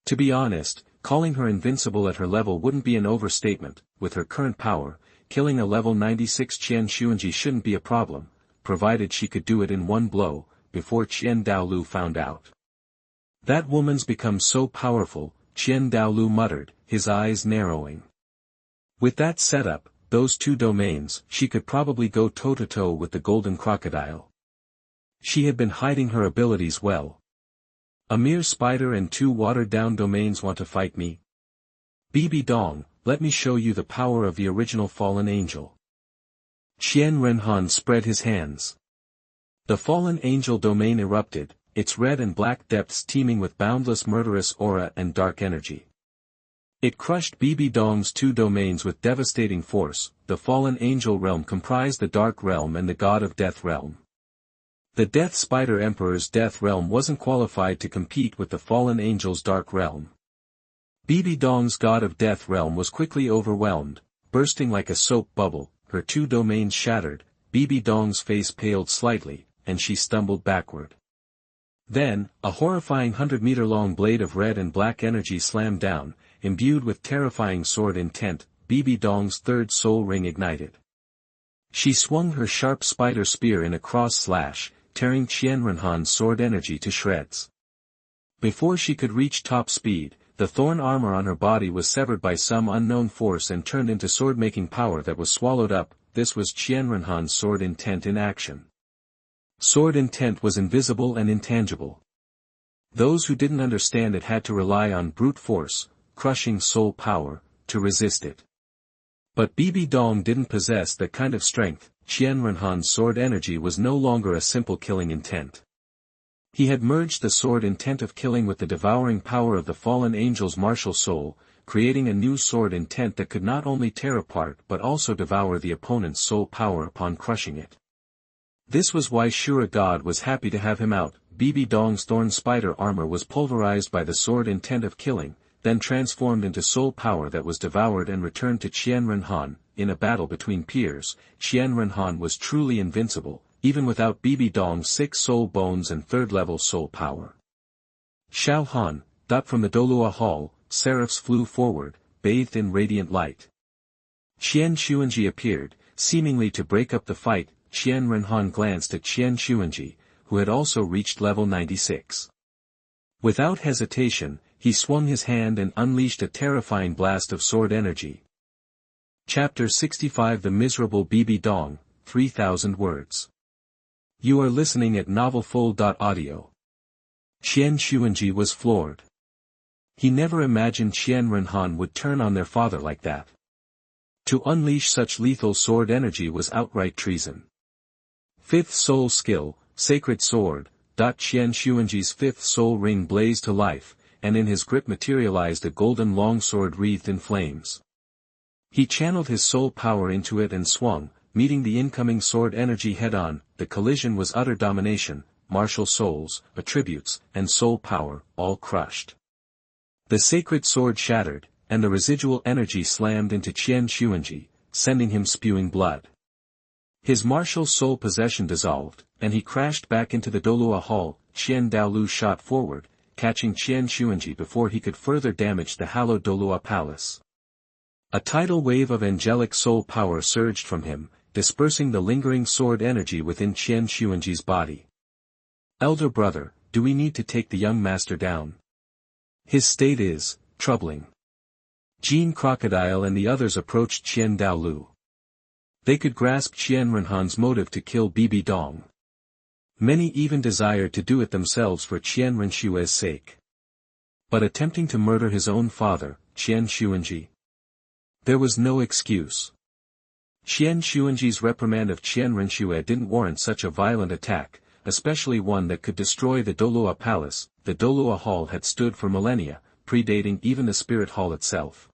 To be honest, calling her invincible at her level wouldn't be an overstatement. With her current power, killing a level 96 Qianxunji shouldn't be a problem, provided she could do it in one blow, before Qian Daolu found out. That woman's become so powerful, Qian Daolu muttered, his eyes narrowing. With that setup, those 2 domains, she could probably go toe-to-toe with the golden crocodile. She had been hiding her abilities well. A mere spider and 2 watered-down domains want to fight me? Bibi Dong, let me show you the power of the original fallen angel. Qian Renhan spread his hands. The fallen angel domain erupted, its red and black depths teeming with boundless murderous aura and dark energy. It crushed Bibi Dong's 2 domains with devastating force. The fallen angel realm comprised the dark realm and the god of death realm. The Death Spider Emperor's death realm wasn't qualified to compete with the fallen angel's dark realm. Bibi Dong's god of death realm was quickly overwhelmed, bursting like a soap bubble, her 2 domains shattered. Bibi Dong's face paled slightly, and she stumbled backward. Then, a horrifying 100-meter-long blade of red and black energy slammed down, imbued with terrifying sword intent. Bibi Dong's 3rd soul ring ignited. She swung her sharp spider spear in a cross slash, tearing Qian Renhan's sword energy to shreds. Before she could reach top speed, the thorn armor on her body was severed by some unknown force and turned into sword-making power that was swallowed up. This was Qian Renhan's sword intent in action. Sword intent was invisible and intangible. Those who didn't understand it had to rely on brute force, crushing soul power, to resist it. But Bibi Dong didn't possess that kind of strength. Qian Renhan's sword energy was no longer a simple killing intent. He had merged the sword intent of killing with the devouring power of the fallen angel's martial soul, creating a new sword intent that could not only tear apart but also devour the opponent's soul power upon crushing it. This was why Shura God was happy to have him out. Bibi Dong's thorn spider armor was pulverized by the sword intent of killing, then transformed into soul power that was devoured and returned to Qian Renhan. In a battle between peers, Qian Renhan was truly invincible, even without Bibi Dong's 6 soul bones and 3rd-level soul power. Xiao Han, from the Douluo hall, seraphs flew forward, bathed in radiant light. Qianxunji appeared, seemingly to break up the fight. Qian Renhan glanced at Qianxunji, who had also reached level 96. Without hesitation, he swung his hand and unleashed a terrifying blast of sword energy. Chapter 65 The Miserable Bibi Dong, 3000 words. You are listening at NovelFull.audio. Qianxunji was floored. He never imagined Qian Renhan would turn on their father like that. To unleash such lethal sword energy was outright treason. 5th Soul Skill, Sacred Sword. Qianxunji's 5th soul ring blazed to life, and in his grip materialized a golden longsword wreathed in flames. He channeled his soul power into it and swung, meeting the incoming sword energy head-on. The collision was utter domination, martial souls, attributes, and soul power, all crushed. The sacred sword shattered, and the residual energy slammed into Qianxunji, sending him spewing blood. His martial soul possession dissolved, and he crashed back into the Douluo hall. DouluoDalu shot forward, catching Qianxunji before he could further damage the hallowed Douluo Palace. A tidal wave of angelic soul power surged from him, dispersing the lingering sword energy within Qianxunji's body. Elder brother, do we need to take the young master down? His state is troubling. Jean Crocodile and the others approached DouluoDalu. They could grasp Qian Renhan's motive to kill Bibi Dong. Many even desired to do it themselves for Qian Renxue's sake. But attempting to murder his own father, Qianxunji? There was no excuse. Qianxunji's reprimand of Qian Renxue didn't warrant such a violent attack, especially one that could destroy the Douluo Palace. The Douluo Hall had stood for millennia, predating even the Spirit Hall itself.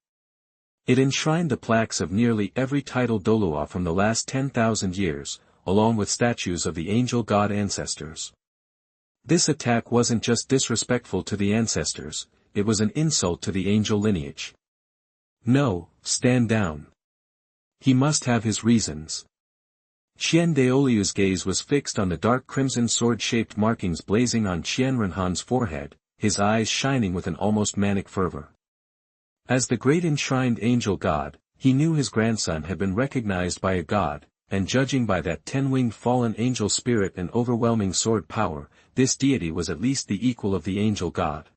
It enshrined the plaques of nearly every titled Douluo from the last 10,000 years, along with statues of the angel god ancestors. This attack wasn't just disrespectful to the ancestors, it was an insult to the angel lineage. No, stand down. He must have his reasons. DouluoDalu's gaze was fixed on the dark crimson sword-shaped markings blazing on Qian Renhan's forehead, his eyes shining with an almost manic fervor. As the great enshrined angel god, he knew his grandson had been recognized by a god, and judging by that 10-winged fallen angel spirit and overwhelming sword power, this deity was at least the equal of the angel god.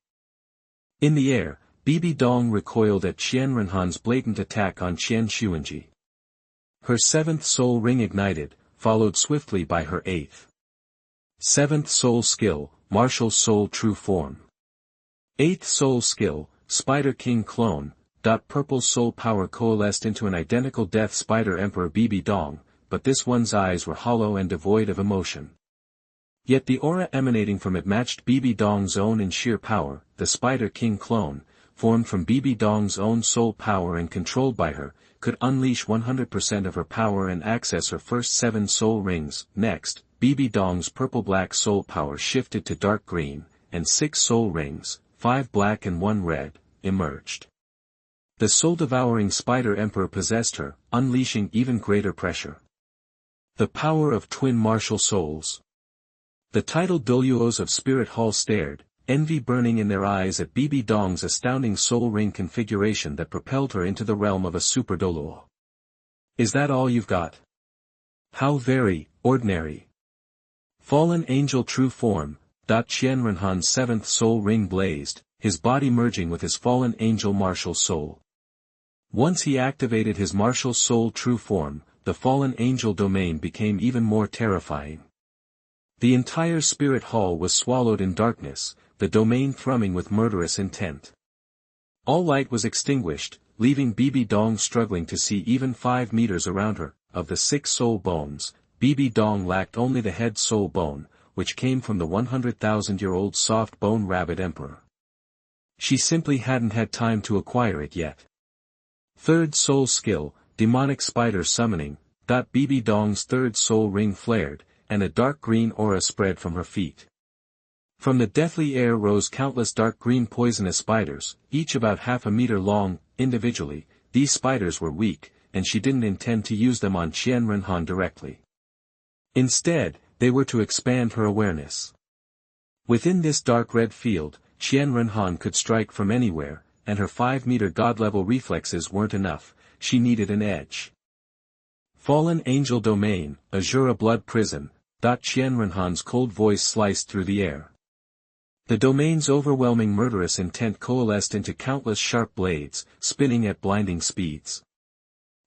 In the air, Bibi Dong recoiled at Qian Renhan's blatant attack on Qianxunji. Her 7th soul ring ignited, followed swiftly by her 8th. 7th soul skill, martial soul true form. 8th soul skill, Spider King clone. Purple soul power coalesced into an identical Death Spider Emperor Bibi Dong, but this one's eyes were hollow and devoid of emotion. Yet the aura emanating from it matched Bibi Dong's own in sheer power. The Spider King clone, formed from Bibi Dong's own soul power and controlled by her, could unleash 100% of her power and access her first 7 soul rings. Next, Bibi Dong's purple-black soul power shifted to dark green, and 6 soul rings, 5 black and 1 red, emerged. The soul-devouring Spider Emperor possessed her, unleashing even greater pressure. The power of twin martial souls. The titled Douluos of Spirit Hall stared, envy burning in their eyes at Bibi Dong's astounding soul ring configuration that propelled her into the realm of a super Douluo. Is that all you've got? How very ordinary. Fallen angel true form. Qian Renhan's 7th soul ring blazed, his body merging with his fallen angel martial soul. Once he activated his martial soul true form, the fallen angel domain became even more terrifying. The entire spirit hall was swallowed in darkness, the domain thrumming with murderous intent. All light was extinguished, leaving Bibi Dong struggling to see even 5 meters around her. Of the 6 soul bones, Bibi Dong lacked only the head soul bone, which came from the 100,000-year-old soft bone rabbit emperor. She simply hadn't had time to acquire it yet. 3rd soul skill, demonic spider summoning. Bibi Dong's 3rd soul ring flared, and a dark green aura spread from her feet. From the deathly air rose countless dark green poisonous spiders, each about half a meter long. Individually, these spiders were weak, and she didn't intend to use them on Qian Renhan directly. Instead, they were to expand her awareness. Within this dark red field, Qian Renhan could strike from anywhere, and her 5-meter god-level reflexes weren't enough, she needed an edge. Fallen Angel Domain, Azura Blood Prison. Qian Renhan's cold voice sliced through the air. The domain's overwhelming murderous intent coalesced into countless sharp blades, spinning at blinding speeds.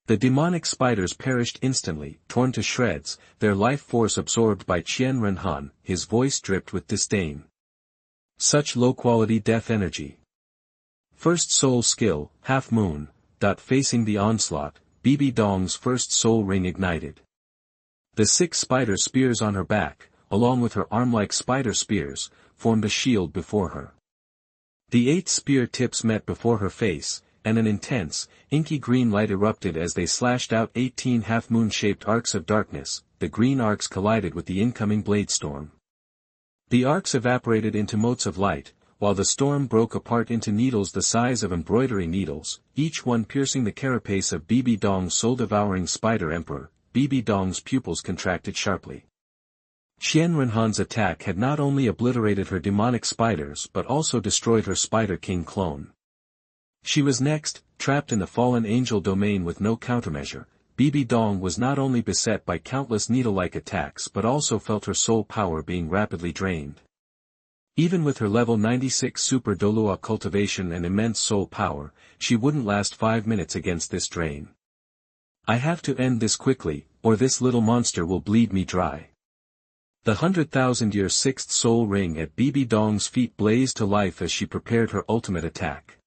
The demonic spiders perished instantly, torn to shreds, their life force absorbed by Qian Renhan. His voice dripped with disdain. Such low-quality death energy. First soul skill, Half Moon. Facing the onslaught, Bibi Dong's first soul ring ignited. The 6 spider spears on her back, along with her arm-like spider spears, formed a shield before her. The 8 spear tips met before her face, and an intense, inky green light erupted as they slashed out 18 half-moon-shaped arcs of darkness. The green arcs collided with the incoming blade storm. The arcs evaporated into motes of light, while the storm broke apart into needles the size of embroidery needles, each one piercing the carapace of Bibi Dong's soul-devouring spider emperor. Bibi Dong's pupils contracted sharply. Qian Renhan's attack had not only obliterated her demonic spiders but also destroyed her Spider King clone. She was next, trapped in the fallen angel domain with no countermeasure. Bibi Dong was not only beset by countless needle-like attacks but also felt her soul power being rapidly drained. Even with her level 96 super Douluo cultivation and immense soul power, she wouldn't last 5 minutes against this drain. I have to end this quickly, or this little monster will bleed me dry. The 100,000-year 6th soul ring at Bibi Dong's feet blazed to life as she prepared her ultimate attack.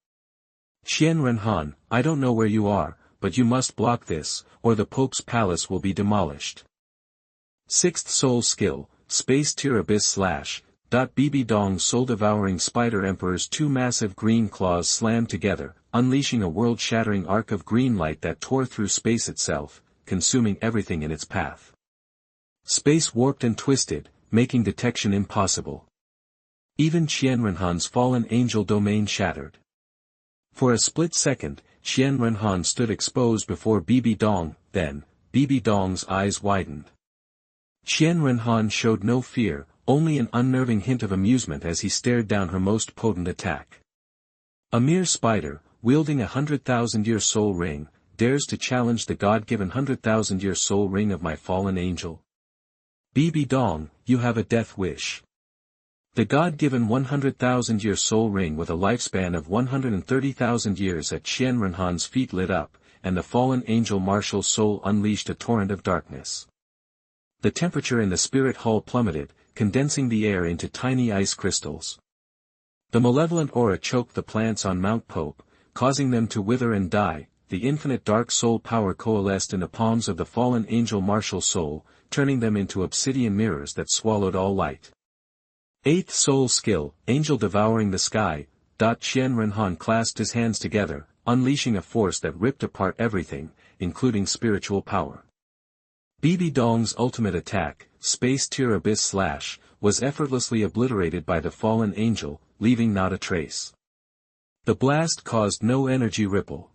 Qian Renhan, I don't know where you are, but you must block this, or the Pope's palace will be demolished. 6th soul skill, Space Tier Abyss Slash. Bibi Dong's soul-devouring spider emperor's 2 massive green claws slammed together, unleashing a world-shattering arc of green light that tore through space itself, consuming everything in its path. Space warped and twisted, making detection impossible. Even Qian Renhan's fallen angel domain shattered. For a split second, Qian Renhan stood exposed before Bibi Dong, then, Bibi Dong's eyes widened. Qian Renhan showed no fear, only an unnerving hint of amusement as he stared down her most potent attack. A mere spider, wielding a 100,000-year soul ring, dares to challenge the God-given 100,000-year soul ring of my fallen angel? Bibi Dong, you have a death wish. The God-given 100,000-year soul ring with a lifespan of 130,000 years at Qian Renhan's feet lit up, and the fallen angel martial soul unleashed a torrent of darkness. The temperature in the spirit hall plummeted, condensing the air into tiny ice crystals. The malevolent aura choked the plants on Mount Pope, causing them to wither and die. The infinite dark soul power coalesced in the palms of the fallen angel martial soul, turning them into obsidian mirrors that swallowed all light. 8th soul skill, Angel Devouring the Sky. Qian Renhan clasped his hands together, unleashing a force that ripped apart everything, including spiritual power. Bibi Dong's ultimate attack, Space Tier Abyss Slash, was effortlessly obliterated by the fallen angel, leaving not a trace. The blast caused no energy ripple.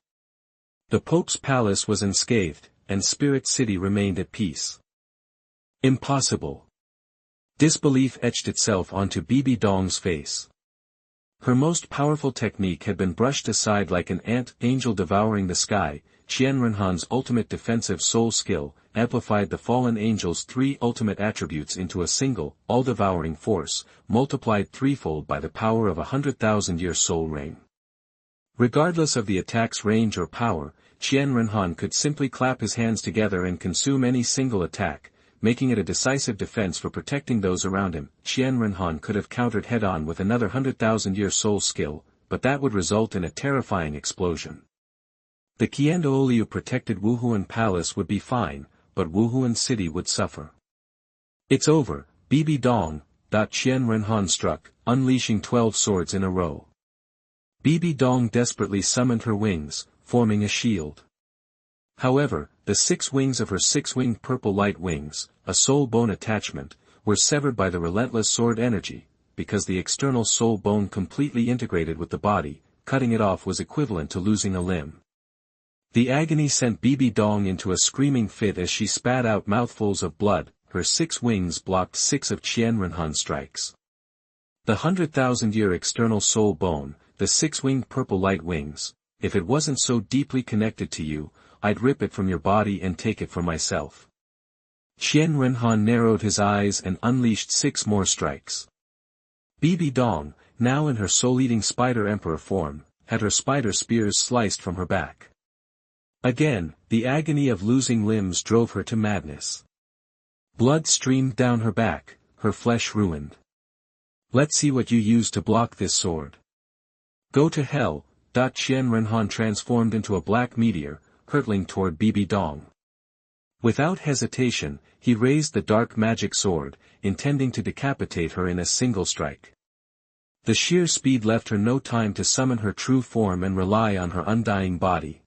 The Pope's palace was unscathed, and Spirit City remained at peace. Impossible. Disbelief etched itself onto Bibi Dong's face. Her most powerful technique had been brushed aside like an ant. Angel Devouring the Sky. Qian Renhan's ultimate defensive soul skill, amplified the fallen angel's 3 ultimate attributes into a single, all-devouring force, multiplied threefold by the power of a 100,000-year soul ring. Regardless of the attack's range or power, Qian Renhan could simply clap his hands together and consume any single attack, making it a decisive defense for protecting those around him. Qian Renhan could have countered head-on with another 100,000-year soul skill, but that would result in a terrifying explosion. The Qianrenxue protected Wuhun Palace would be fine, but Wuhun City would suffer. It's over, Bibi Dong. Qian Renhan struck, unleashing 12 swords in a row. Bibi Dong desperately summoned her wings, forming a shield. However, the 6 wings of her 6-winged purple light wings, a soul bone attachment, were severed by the relentless sword energy, because the external soul bone completely integrated with the body. Cutting it off was equivalent to losing a limb. The agony sent Bibi Dong into a screaming fit as she spat out mouthfuls of blood. Her 6 wings blocked 6 of Qian Renhan's strikes. The 100,000-year external soul bone, the 6-winged purple light wings, if it wasn't so deeply connected to you, I'd rip it from your body and take it for myself. Qian Renhan narrowed his eyes and unleashed 6 more strikes. Bibi Dong, now in her soul-eating spider emperor form, had her spider spears sliced from her back. Again, the agony of losing limbs drove her to madness. Blood streamed down her back, her flesh ruined. Let's see what you use to block this sword. Go to hell. Qian Renhan transformed into a black meteor, hurtling toward Bibi Dong. Without hesitation, he raised the dark magic sword, intending to decapitate her in a single strike. The sheer speed left her no time to summon her true form and rely on her undying body.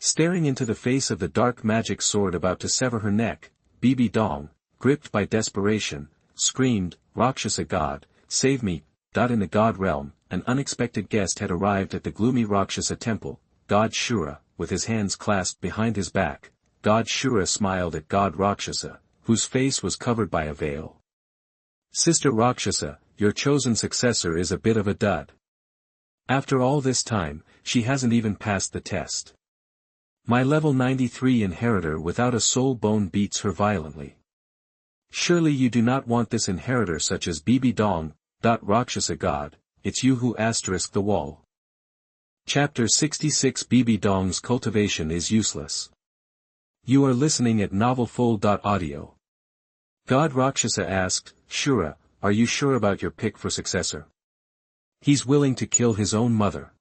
Staring into the face of the dark magic sword about to sever her neck, Bibi Dong, gripped by desperation, screamed, "Rakshasa God, save me!" In the God realm, an unexpected guest had arrived at the gloomy Rakshasa temple, God Shura, with his hands clasped behind his back. God Shura smiled at God Rakshasa, whose face was covered by a veil. "Sister Rakshasa, your chosen successor is a bit of a dud. After all this time, she hasn't even passed the test. My level 93 inheritor without a soul bone beats her violently. Surely you do not want this inheritor such as Bibi Dong. Rakshasa God, it's you who asterisk the wall." Chapter 66 Bibi Dong's cultivation is useless. You are listening at NovelFull.audio. God Rakshasa asked, "Shura, are you sure about your pick for successor? He's willing to kill his own mother.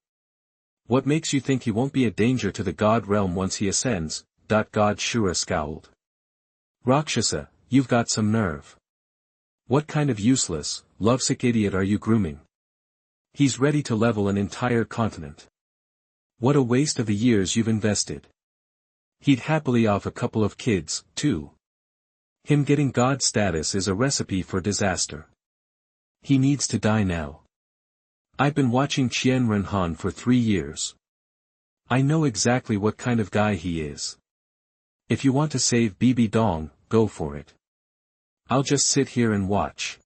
What makes you think he won't be a danger to the God realm once he ascends?" God Shura scowled. "Rakshasa, you've got some nerve. What kind of useless, lovesick idiot are you grooming? He's ready to level an entire continent. What a waste of the years you've invested. He'd happily off a couple of kids, too. Him getting God status is a recipe for disaster. He needs to die now. I've been watching Qian Renhan for 3 years. I know exactly what kind of guy he is. If you want to save Bibi Dong, go for it. I'll just sit here and watch."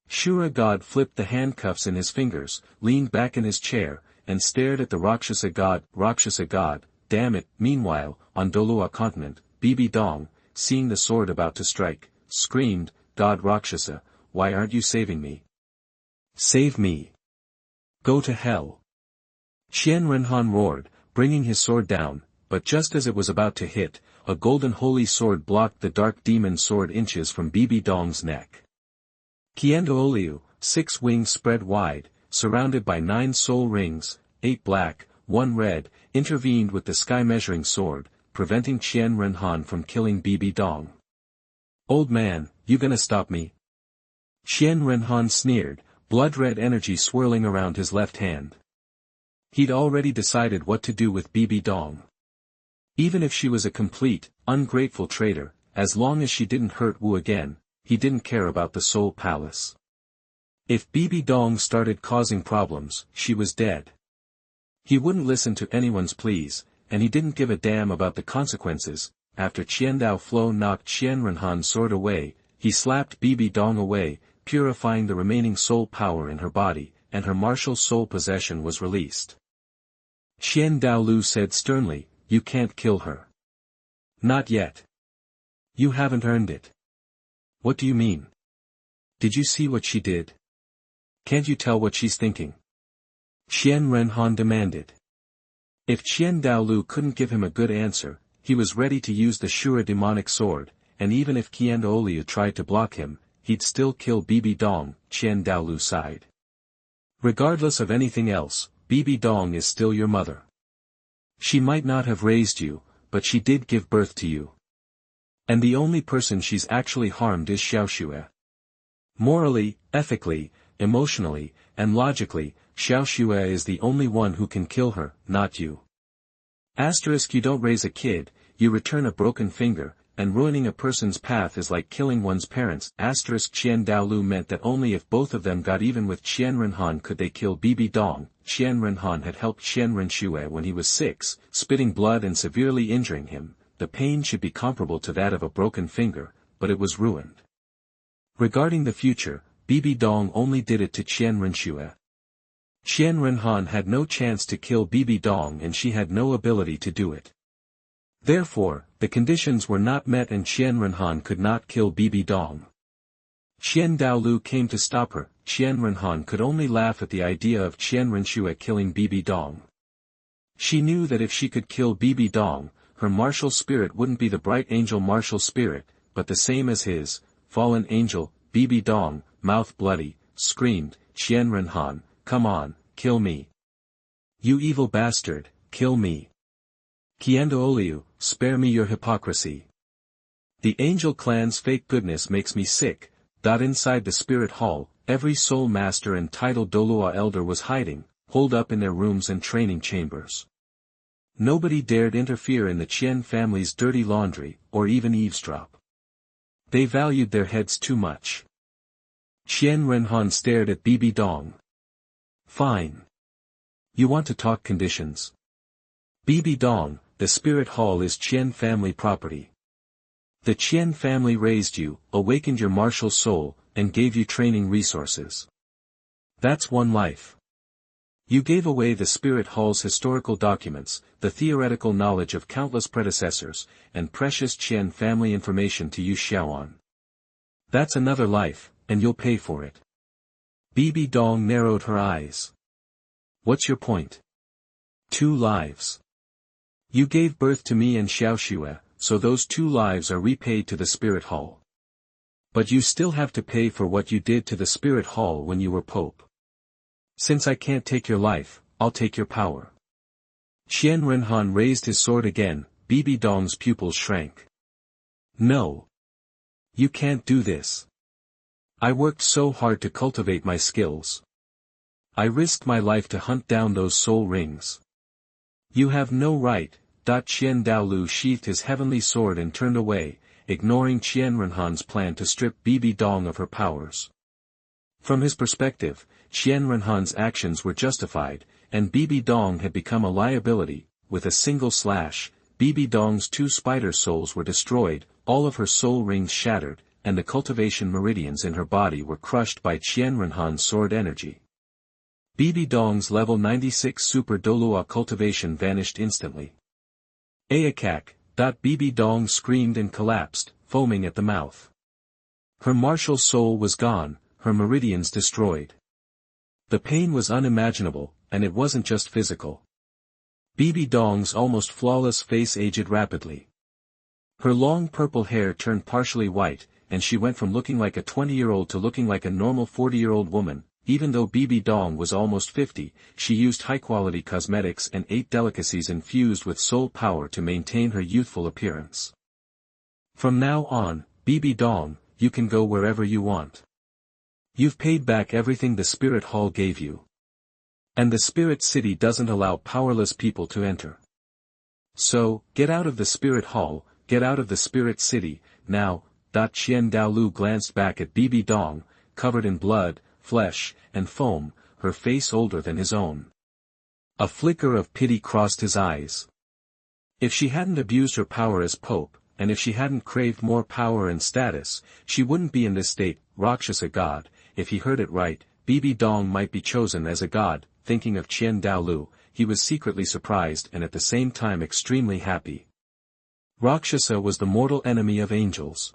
Shura God flipped the handcuffs in his fingers, leaned back in his chair, and stared at the Rakshasa God. "Rakshasa God, damn it." Meanwhile, on Douluo continent, Bibi Dong, seeing the sword about to strike, screamed, "God Rakshasa, why aren't you saving me? Save me. Go to hell." Qian Renhan roared, bringing his sword down, but just as it was about to hit, a golden holy sword blocked the dark demon sword inches from Bibi Dong's neck. DouluoDalu, 6 wings spread wide, surrounded by 9 soul rings, 8 black, 1 red, intervened with the sky-measuring sword, preventing Qian Renhan from killing Bibi Dong. "Old man, you gonna stop me?" Qian Renhan sneered, blood-red energy swirling around his left hand. He'd already decided what to do with Bibi Dong. Even if she was a complete, ungrateful traitor, as long as she didn't hurt Wu again, he didn't care about the Soul Palace. If Bibi Dong started causing problems, she was dead. He wouldn't listen to anyone's pleas, and he didn't give a damn about the consequences. After Qian Daoflo knocked Qian Renhan's sword away, he slapped Bibi Dong away, purifying the remaining soul power in her body, and her martial soul possession was released. Qian Daolu said sternly, "You can't kill her. Not yet. You haven't earned it." "What do you mean? Did you see what she did? Can't you tell what she's thinking?" Qian Renhan demanded. If Qian Daolu couldn't give him a good answer, he was ready to use the Shura demonic sword, and even if Qian Daolu tried to block him, he'd still kill Bibi Dong. Qian Daolu sighed. "Regardless of anything else, Bibi Dong is still your mother. She might not have raised you, but she did give birth to you. And the only person she's actually harmed is Xiaoxue. Morally, ethically, emotionally, and logically, Xiaoxue is the only one who can kill her, not you. Asterisk you don't raise a kid, you return a broken finger, and ruining a person's path is like killing one's parents. Asterisk Qian Daolu meant that only if both of them got even with Qian Renhan could they kill Bibi Dong. Qian Renhan had helped Qian Renxue when he was 6, spitting blood and severely injuring him. The pain should be comparable to that of a broken finger, but it was ruined. Regarding the future, Bibi Dong only did it to Qian Renxue. Qian Renhan had no chance to kill Bibi Dong and she had no ability to do it. Therefore, the conditions were not met and Qian Renhan could not kill Bibi Dong. Qian Daolu came to stop her. Qian Renhan could only laugh at the idea of Qian Renxue killing Bibi Dong. She knew that if she could kill Bibi Dong, her martial spirit wouldn't be the bright angel martial spirit, but the same as his, fallen angel. Bibi Dong, mouth bloody, screamed, Qian Renhan, come on, kill me. You evil bastard, kill me. Qiandooliu, spare me your hypocrisy. The angel clan's fake goodness makes me sick. Inside the spirit hall, every soul master and titled Douluo elder was hiding, holed up in their rooms and training chambers. Nobody dared interfere in the Qian family's dirty laundry, or even eavesdrop. They valued their heads too much. Qian Renhan stared at Bibi Dong. Fine. You want to talk conditions? Bibi Dong, the spirit hall is Qian family property. The Qian family raised you, awakened your martial soul, and gave you training resources. That's one life. You gave away the spirit hall's historical documents, the theoretical knowledge of countless predecessors, and precious Qian family information to Yu Xiaoan. That's another life, and you'll pay for it. Bibi Dong narrowed her eyes. What's your point? 2 lives. You gave birth to me and Xiaoxue, so those 2 lives are repaid to the spirit hall. But you still have to pay for what you did to the spirit hall when you were pope. Since I can't take your life, I'll take your power. Qian Renhan raised his sword again. Bibi Dong's pupils shrank. No. You can't do this. I worked so hard to cultivate my skills. I risked my life to hunt down those soul rings. You have no right. Qian Daolu sheathed his heavenly sword and turned away, ignoring Qian Renhan's plan to strip Bibi Dong of her powers. From his perspective, Qian Renhan's actions were justified, and Bibi Dong had become a liability. With a single slash, Bibi Dong's 2 spider souls were destroyed, all of her soul rings shattered, and the cultivation meridians in her body were crushed by Qian Renhan's sword energy. Bibi Dong's level 96 super Douluo cultivation vanished instantly. Ayakak. Bibi Dong screamed and collapsed, foaming at the mouth. Her martial soul was gone, her meridians destroyed. The pain was unimaginable, and it wasn't just physical. Bibi Dong's almost flawless face aged rapidly. Her long purple hair turned partially white, and she went from looking like a 20-year-old to looking like a normal 40-year-old woman. Even though Bibi Dong was almost 50, she used high-quality cosmetics and 8 delicacies infused with soul power to maintain her youthful appearance. From now on, Bibi Dong, you can go wherever you want. You've paid back everything the Spirit Hall gave you. And the Spirit City doesn't allow powerless people to enter. So, get out of the Spirit Hall, get out of the Spirit City, now. Qian Daolu glanced back at Bibi Dong, covered in blood, flesh, and foam, her face older than his own. A flicker of pity crossed his eyes. If she hadn't abused her power as Pope, and if she hadn't craved more power and status, she wouldn't be in this state. Rakshasa god, if he heard it right, Bibi Dong might be chosen as a god. Thinking of Qian Daolu, he was secretly surprised and at the same time extremely happy. Rakshasa was the mortal enemy of angels.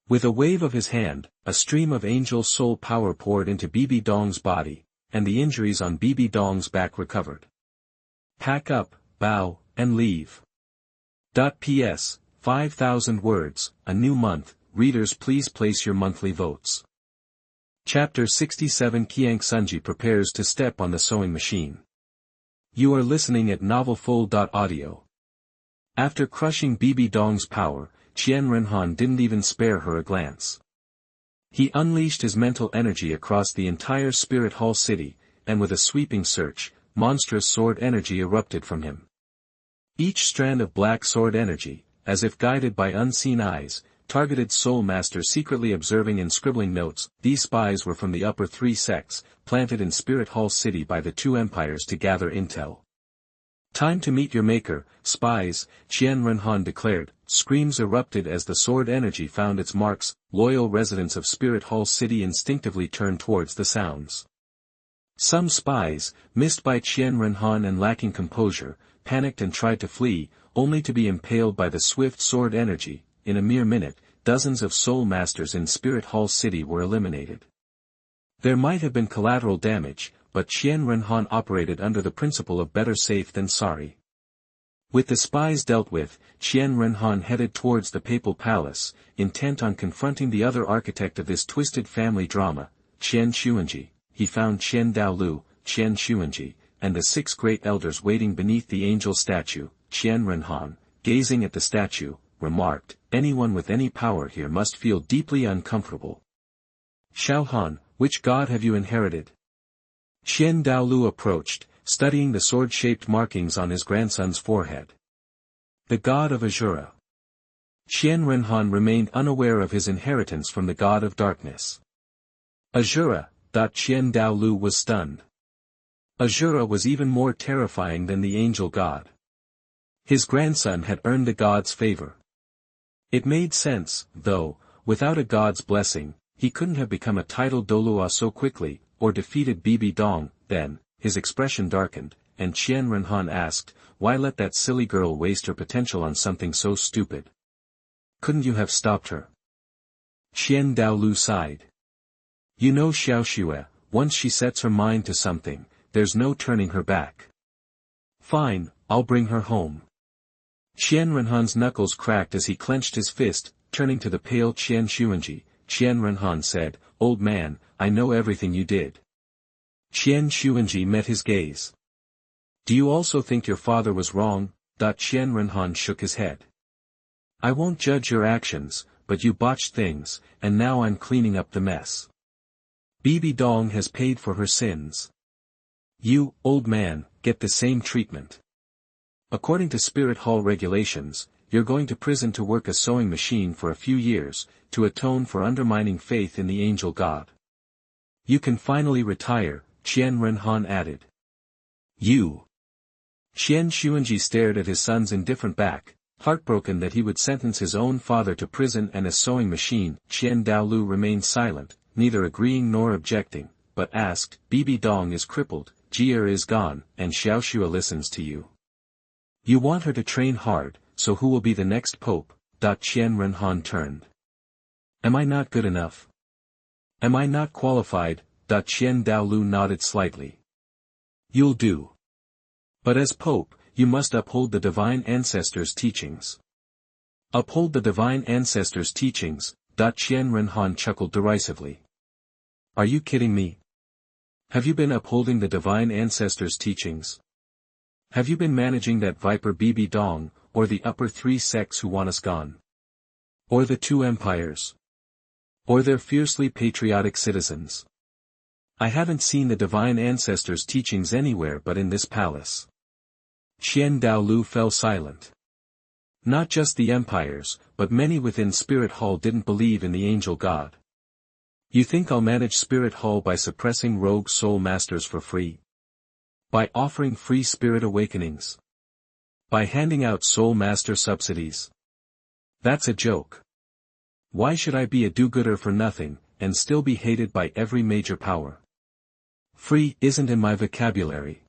With a wave of his hand, a stream of angel soul power poured into Bibi Dong's body, and the injuries on Bibi Dong's back recovered. Pack up, bow, and leave. P.S. 5,000 words, a new month. Readers, please place your monthly votes. Chapter 67 Qianxunji prepares to step on the sewing machine. You are listening at novelfull.audio. After crushing Bibi Dong's power, Qian Renhan didn't even spare her a glance. He unleashed his mental energy across the entire Spirit Hall city, and with a sweeping search, monstrous sword energy erupted from him. Each strand of black sword energy, as if guided by unseen eyes, targeted Soul Master secretly observing and scribbling notes. These spies were from the upper three sects, planted in Spirit Hall City by the two empires to gather intel. Time to meet your maker, spies, Qian Renhan declared. Screams erupted as the sword energy found its marks. Loyal residents of Spirit Hall City instinctively turned towards the sounds. Some spies, missed by Qian Renhan and lacking composure, panicked and tried to flee, only to be impaled by the swift sword energy. In a mere minute, dozens of Soul Masters in Spirit Hall City were eliminated. There might have been collateral damage, but Qian Renhan operated under the principle of better safe than sorry. With the spies dealt with, Qian Renhan headed towards the Papal Palace, intent on confronting the other architect of this twisted family drama, Qianxunji. He found Douluo, Qianxunji, and the 6 great elders waiting beneath the angel statue. Qian Renhan, gazing at the statue, remarked, "Anyone with any power here must feel deeply uncomfortable. Xiaohan, which god have you inherited?" Douluo approached, studying the sword-shaped markings on his grandson's forehead. "The god of Azura." Qian Renhan remained unaware of his inheritance from the god of darkness. Azura. Douluo was stunned. Azura was even more terrifying than the angel god. His grandson had earned the god's favor. It made sense, though, without a god's blessing, he couldn't have become a titled Douluo so quickly, or defeated Bibi Dong. Then, his expression darkened, and Qian Renhan asked, "Why let that silly girl waste her potential on something so stupid? Couldn't you have stopped her?" Douluo sighed. "You know Xiaoxue, once she sets her mind to something, there's no turning her back." "Fine, I'll bring her home." Qian Renhan's knuckles cracked as he clenched his fist. Turning to the pale Qianxunji, Qian Renhan said, "Old man, I know everything you did." Qianxunji met his gaze. "Do you also think your father was wrong?" Qian Renhan shook his head. "I won't judge your actions, but you botched things, and now I'm cleaning up the mess. Bibi Dong has paid for her sins. You, old man, get the same treatment. According to Spirit Hall regulations, you're going to prison to work a sewing machine for a few years, to atone for undermining faith in the angel god. You can finally retire," Qian Renhan added. "You." Qianxunji stared at his son's indifferent back, heartbroken that he would sentence his own father to prison and a sewing machine. Douluo remained silent, neither agreeing nor objecting, but asked, "Bibi Dong is crippled, Jia is gone, and Xiaoxue listens to you. You want her to train hard, so who will be the next pope?" Qian Renhan turned. "Am I not good enough? Am I not qualified?" Douluo nodded slightly. "You'll do. But as pope, you must uphold the divine ancestors' teachings." "Uphold the divine ancestors' teachings?" Qian Renhan chuckled derisively. "Are you kidding me? Have you been upholding the divine ancestors' teachings? Have you been managing that viper Bibi Dong, or the upper 3 sects who want us gone? Or the 2 empires? Or their fiercely patriotic citizens? I haven't seen the divine ancestors' teachings anywhere but in this palace." Douluo fell silent. Not just the empires, but many within Spirit Hall didn't believe in the angel god. "You think I'll manage Spirit Hall by suppressing rogue soul masters for free? By offering free spirit awakenings? By handing out soul master subsidies? That's a joke. Why should I be a do-gooder for nothing, and still be hated by every major power? Free isn't in my vocabulary.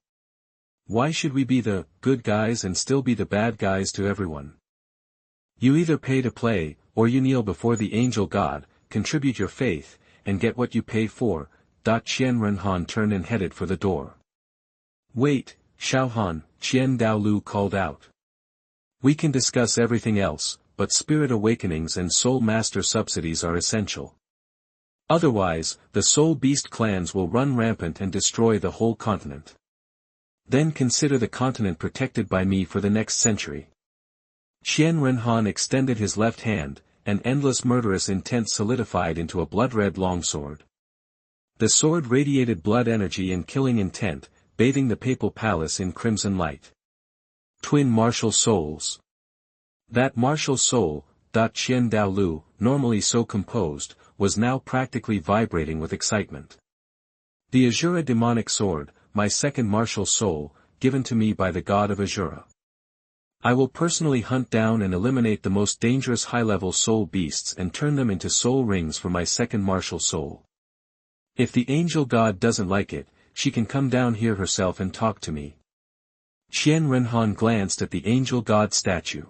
Why should we be the good guys and still be the bad guys to everyone? You either pay to play, or you kneel before the angel god, contribute your faith, and get what you pay for." Qian Renhan turned and headed for the door. "Wait, Xiaohan," Douluo called out. "We can discuss everything else, but spirit awakenings and soul master subsidies are essential. Otherwise, the soul beast clans will run rampant and destroy the whole continent. Then consider the continent protected by me for the next century." Qian Renhan extended his left hand, and endless murderous intent solidified into a blood-red longsword. The sword radiated blood energy and killing intent, bathing the Papal Palace in crimson light. Twin martial souls. That martial soul, Qian, normally so composed, was now practically vibrating with excitement. The Azura demonic sword, my second martial soul, given to me by the god of Azura. I will personally hunt down and eliminate the most dangerous high-level soul beasts and turn them into soul rings for my second martial soul. If the angel god doesn't like it, she can come down here herself and talk to me. Qian Renhan glanced at the angel god statue.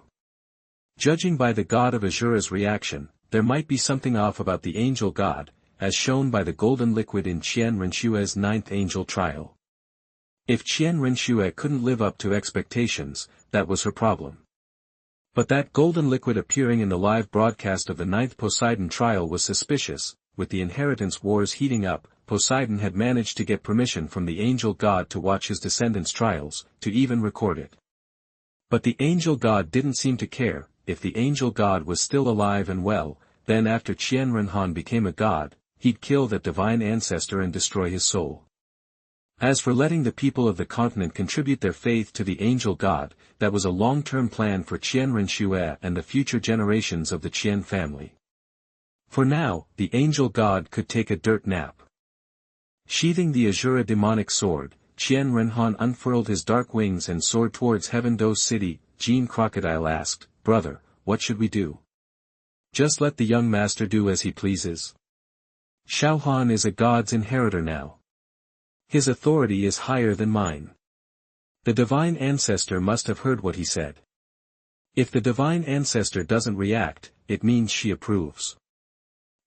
Judging by the god of Azura's reaction, there might be something off about the angel god, as shown by the golden liquid in Qian Renxue's ninth angel trial. If Qian Renxue couldn't live up to expectations, that was her problem. But that golden liquid appearing in the live broadcast of the ninth Poseidon trial was suspicious. With the inheritance wars heating up, Poseidon had managed to get permission from the angel god to watch his descendants' trials, to even record it. But the angel god didn't seem to care. If the angel god was still alive and well, then after Qian Renhan became a god, he'd kill that divine ancestor and destroy his soul. As for letting the people of the continent contribute their faith to the angel god, that was a long-term plan for Qian Renxue and the future generations of the Qian family. For now, the angel god could take a dirt nap. Sheathing the Azura demonic sword, Qian Renhan unfurled his dark wings and soared towards Heaven Do City. Jean Crocodile asked, "Brother, what should we do? Just let the young master do as he pleases. Xiaohan is a god's inheritor now. His authority is higher than mine." The divine ancestor must have heard what he said. If the divine ancestor doesn't react, it means she approves.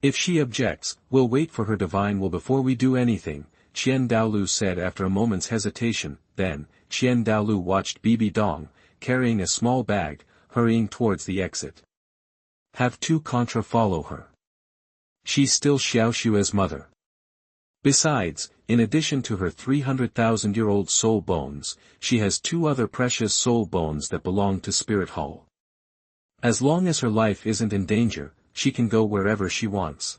If she objects, we'll wait for her divine will before we do anything, Qian Douluo said after a moment's hesitation. Then, Qian Douluo watched Bibi Dong, carrying a small bag, hurrying towards the exit. Have two Contra follow her. She's still Xiaoshua's mother. Besides, in addition to her 300,000-year-old soul bones, she has two other precious soul bones that belong to Spirit Hall. As long as her life isn't in danger, she can go wherever she wants.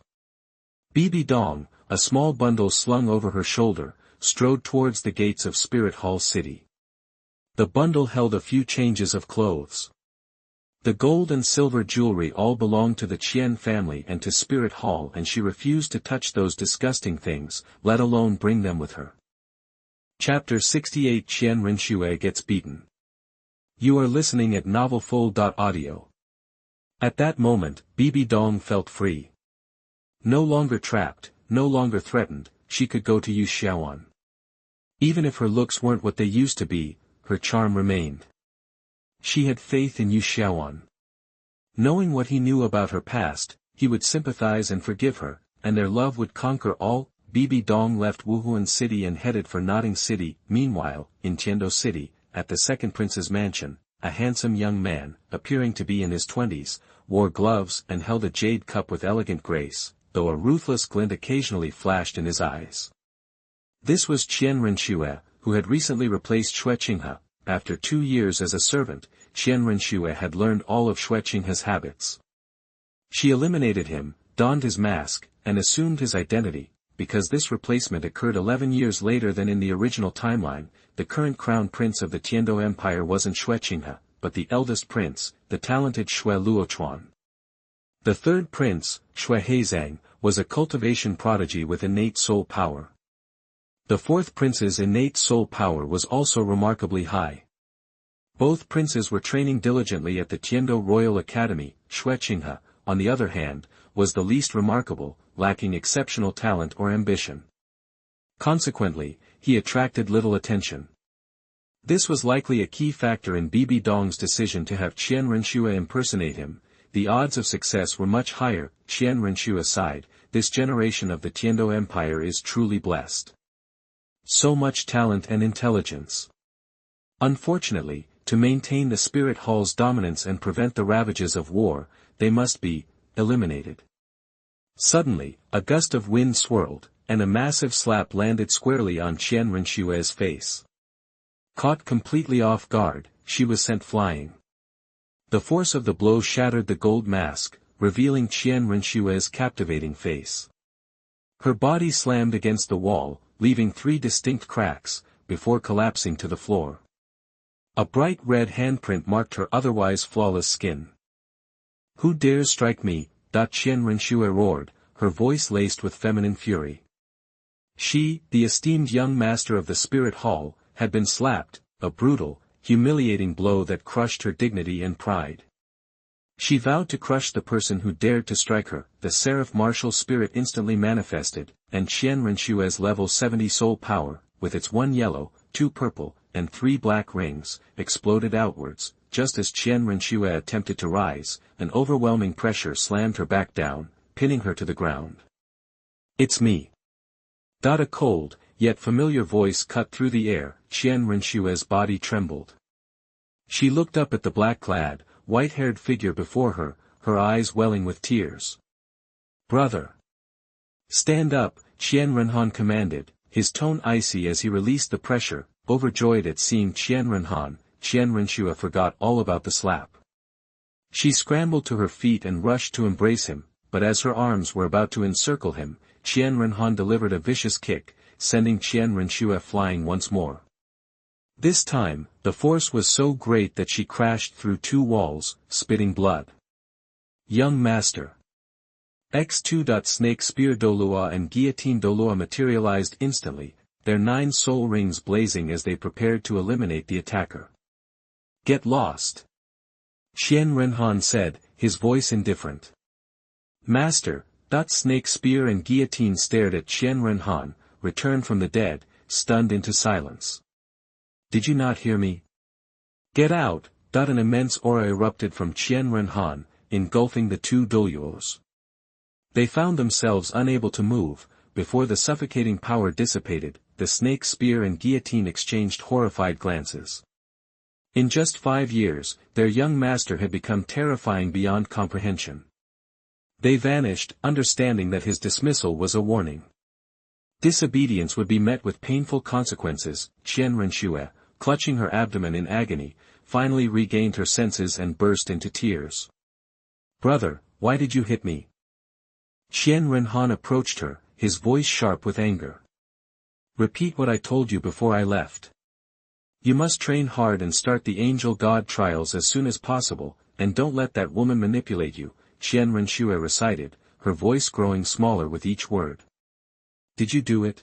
Bibi Dong, a small bundle slung over her shoulder, strode towards the gates of Spirit Hall City. The bundle held a few changes of clothes. The gold and silver jewelry all belonged to the Qian family and to Spirit Hall, and she refused to touch those disgusting things, let alone bring them with her. Chapter 68 Qian Renxue Gets Beaten. You are listening at novelfull.audio. At that moment, Bibi Dong felt free. No longer trapped, no longer threatened, she could go to Yu Xiaoan. Even if her looks weren't what they used to be, her charm remained. She had faith in Yu Xiaoan. Knowing what he knew about her past, he would sympathize and forgive her, and their love would conquer all. Bibi Dong left Wuhun City and headed for Notting City. Meanwhile, in Tiando City, at the second prince's mansion, a handsome young man, appearing to be in his 20s, wore gloves and held a jade cup with elegant grace, though a ruthless glint occasionally flashed in his eyes. This was Qian Renxue, who had recently replaced Xue Qinghe. After 2 years as a servant, Qian Renxue had learned all of Xue Qinghe's habits. She eliminated him, donned his mask, and assumed his identity. Because this replacement occurred 11 years later than in the original timeline, the current crown prince of the Tiando Empire wasn't Xue Qinghe, but the eldest prince, the talented Xue Luochuan. The third prince, Xue Heizang, was a cultivation prodigy with innate soul power. The fourth prince's innate soul power was also remarkably high. Both princes were training diligently at the Tiando Royal Academy. Xue Qinghe, on the other hand, was the least remarkable, lacking exceptional talent or ambition. Consequently, he attracted little attention. This was likely a key factor in Bibi Dong's decision to have Qian Renxue impersonate him. The odds of success were much higher. Qian Renxue aside, this generation of the Tiando Empire is truly blessed. So much talent and intelligence. Unfortunately, to maintain the Spirit Hall's dominance and prevent the ravages of war, they must be eliminated. Suddenly, a gust of wind swirled, and a massive slap landed squarely on Qian Renxue's face. Caught completely off guard, she was sent flying. The force of the blow shattered the gold mask, revealing Qian Renxue's captivating face. Her body slammed against the wall, leaving 3 distinct cracks, before collapsing to the floor. A bright red handprint marked her otherwise flawless skin. "Who dares strike me?" Qian Renxue roared, her voice laced with feminine fury. She, the esteemed young master of the spirit hall, had been slapped, a brutal, humiliating blow that crushed her dignity and pride. She vowed to crush the person who dared to strike her. The seraph martial spirit instantly manifested, and Qian Renxue's level 70 soul power, with its 1 yellow, 2 purple, and 3 black rings, exploded outwards. Just as Qian Renxue attempted to rise, an overwhelming pressure slammed her back down, pinning her to the ground. "It's me." A cold, yet familiar voice cut through the air. Qian Renxue's body trembled. She looked up at the black-clad, white-haired figure before her, her eyes welling with tears. "Brother! Stand up," Qian Renhan commanded, his tone icy as he released the pressure. Overjoyed at seeing Qian Renhan, Qian Renxue forgot all about the slap. She scrambled to her feet and rushed to embrace him, but as her arms were about to encircle him, Qian Renhan delivered a vicious kick, sending Qian Renxue flying once more. This time, the force was so great that she crashed through 2 walls, spitting blood. "Young master." X2. Snake Spear Douluo and Guillotine Douluo materialized instantly, their 9 soul rings blazing as they prepared to eliminate the attacker. "Get lost," Qian Renhan said, his voice indifferent. "Master." Snake Spear and Guillotine stared at Qian Renhan, returned from the dead, stunned into silence. "Did you not hear me? Get out!" An immense aura erupted from Qian Renhan, engulfing the 2 Douluos. They found themselves unable to move. Before the suffocating power dissipated, the Snake Spear and Guillotine exchanged horrified glances. In just 5 years, their young master had become terrifying beyond comprehension. They vanished, understanding that his dismissal was a warning. Disobedience would be met with painful consequences. Qian Renxue, clutching her abdomen in agony, finally regained her senses and burst into tears. "Brother, why did you hit me?" Qian Renhan approached her, his voice sharp with anger. "Repeat what I told you before I left. You must train hard and start the angel god trials as soon as possible, and don't let that woman manipulate you," Qian Renxue recited, her voice growing smaller with each word. "Did you do it?"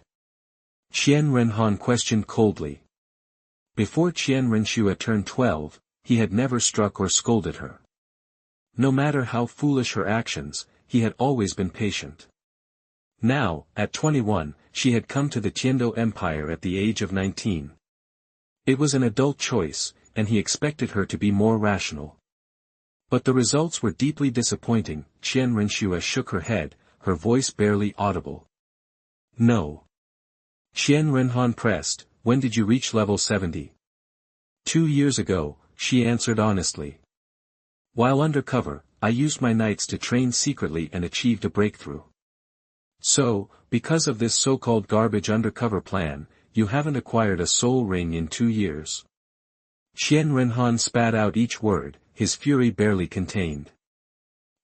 Qian Renhan questioned coldly. Before Qian Renxue turned 12, he had never struck or scolded her. No matter how foolish her actions, he had always been patient. Now, at 21, she had come to the Tiando Empire at the age of 19. It was an adult choice, and he expected her to be more rational. But the results were deeply disappointing. Qian Renxue shook her head, her voice barely audible. "No." Qian Renhan pressed, "When did you reach level 70? 2 years ago, she answered honestly. "While undercover, I used my nights to train secretly and achieved a breakthrough." "So, because of this so-called garbage undercover plan, you haven't acquired a soul ring in 2 years. Qian Renhan spat out each word, his fury barely contained.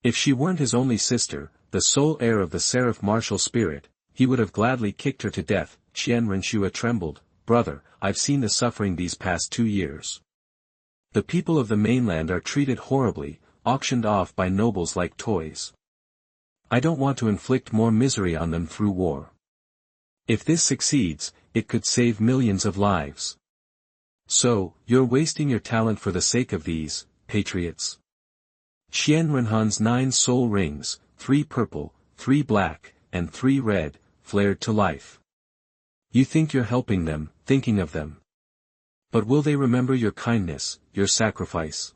If she weren't his only sister, the sole heir of the seraph martial spirit, he would have gladly kicked her to death. Qian Renxue trembled. "Brother, I've seen the suffering these past 2 years. The people of the mainland are treated horribly, auctioned off by nobles like toys. I don't want to inflict more misery on them through war. If this succeeds, it could save millions of lives. So, you're wasting your talent for the sake of these patriots." Qian Renhan's 9 soul rings, 3 purple, 3 black, and 3 red, flared to life. "You think you're helping them, thinking of them. But will they remember your kindness, your sacrifice?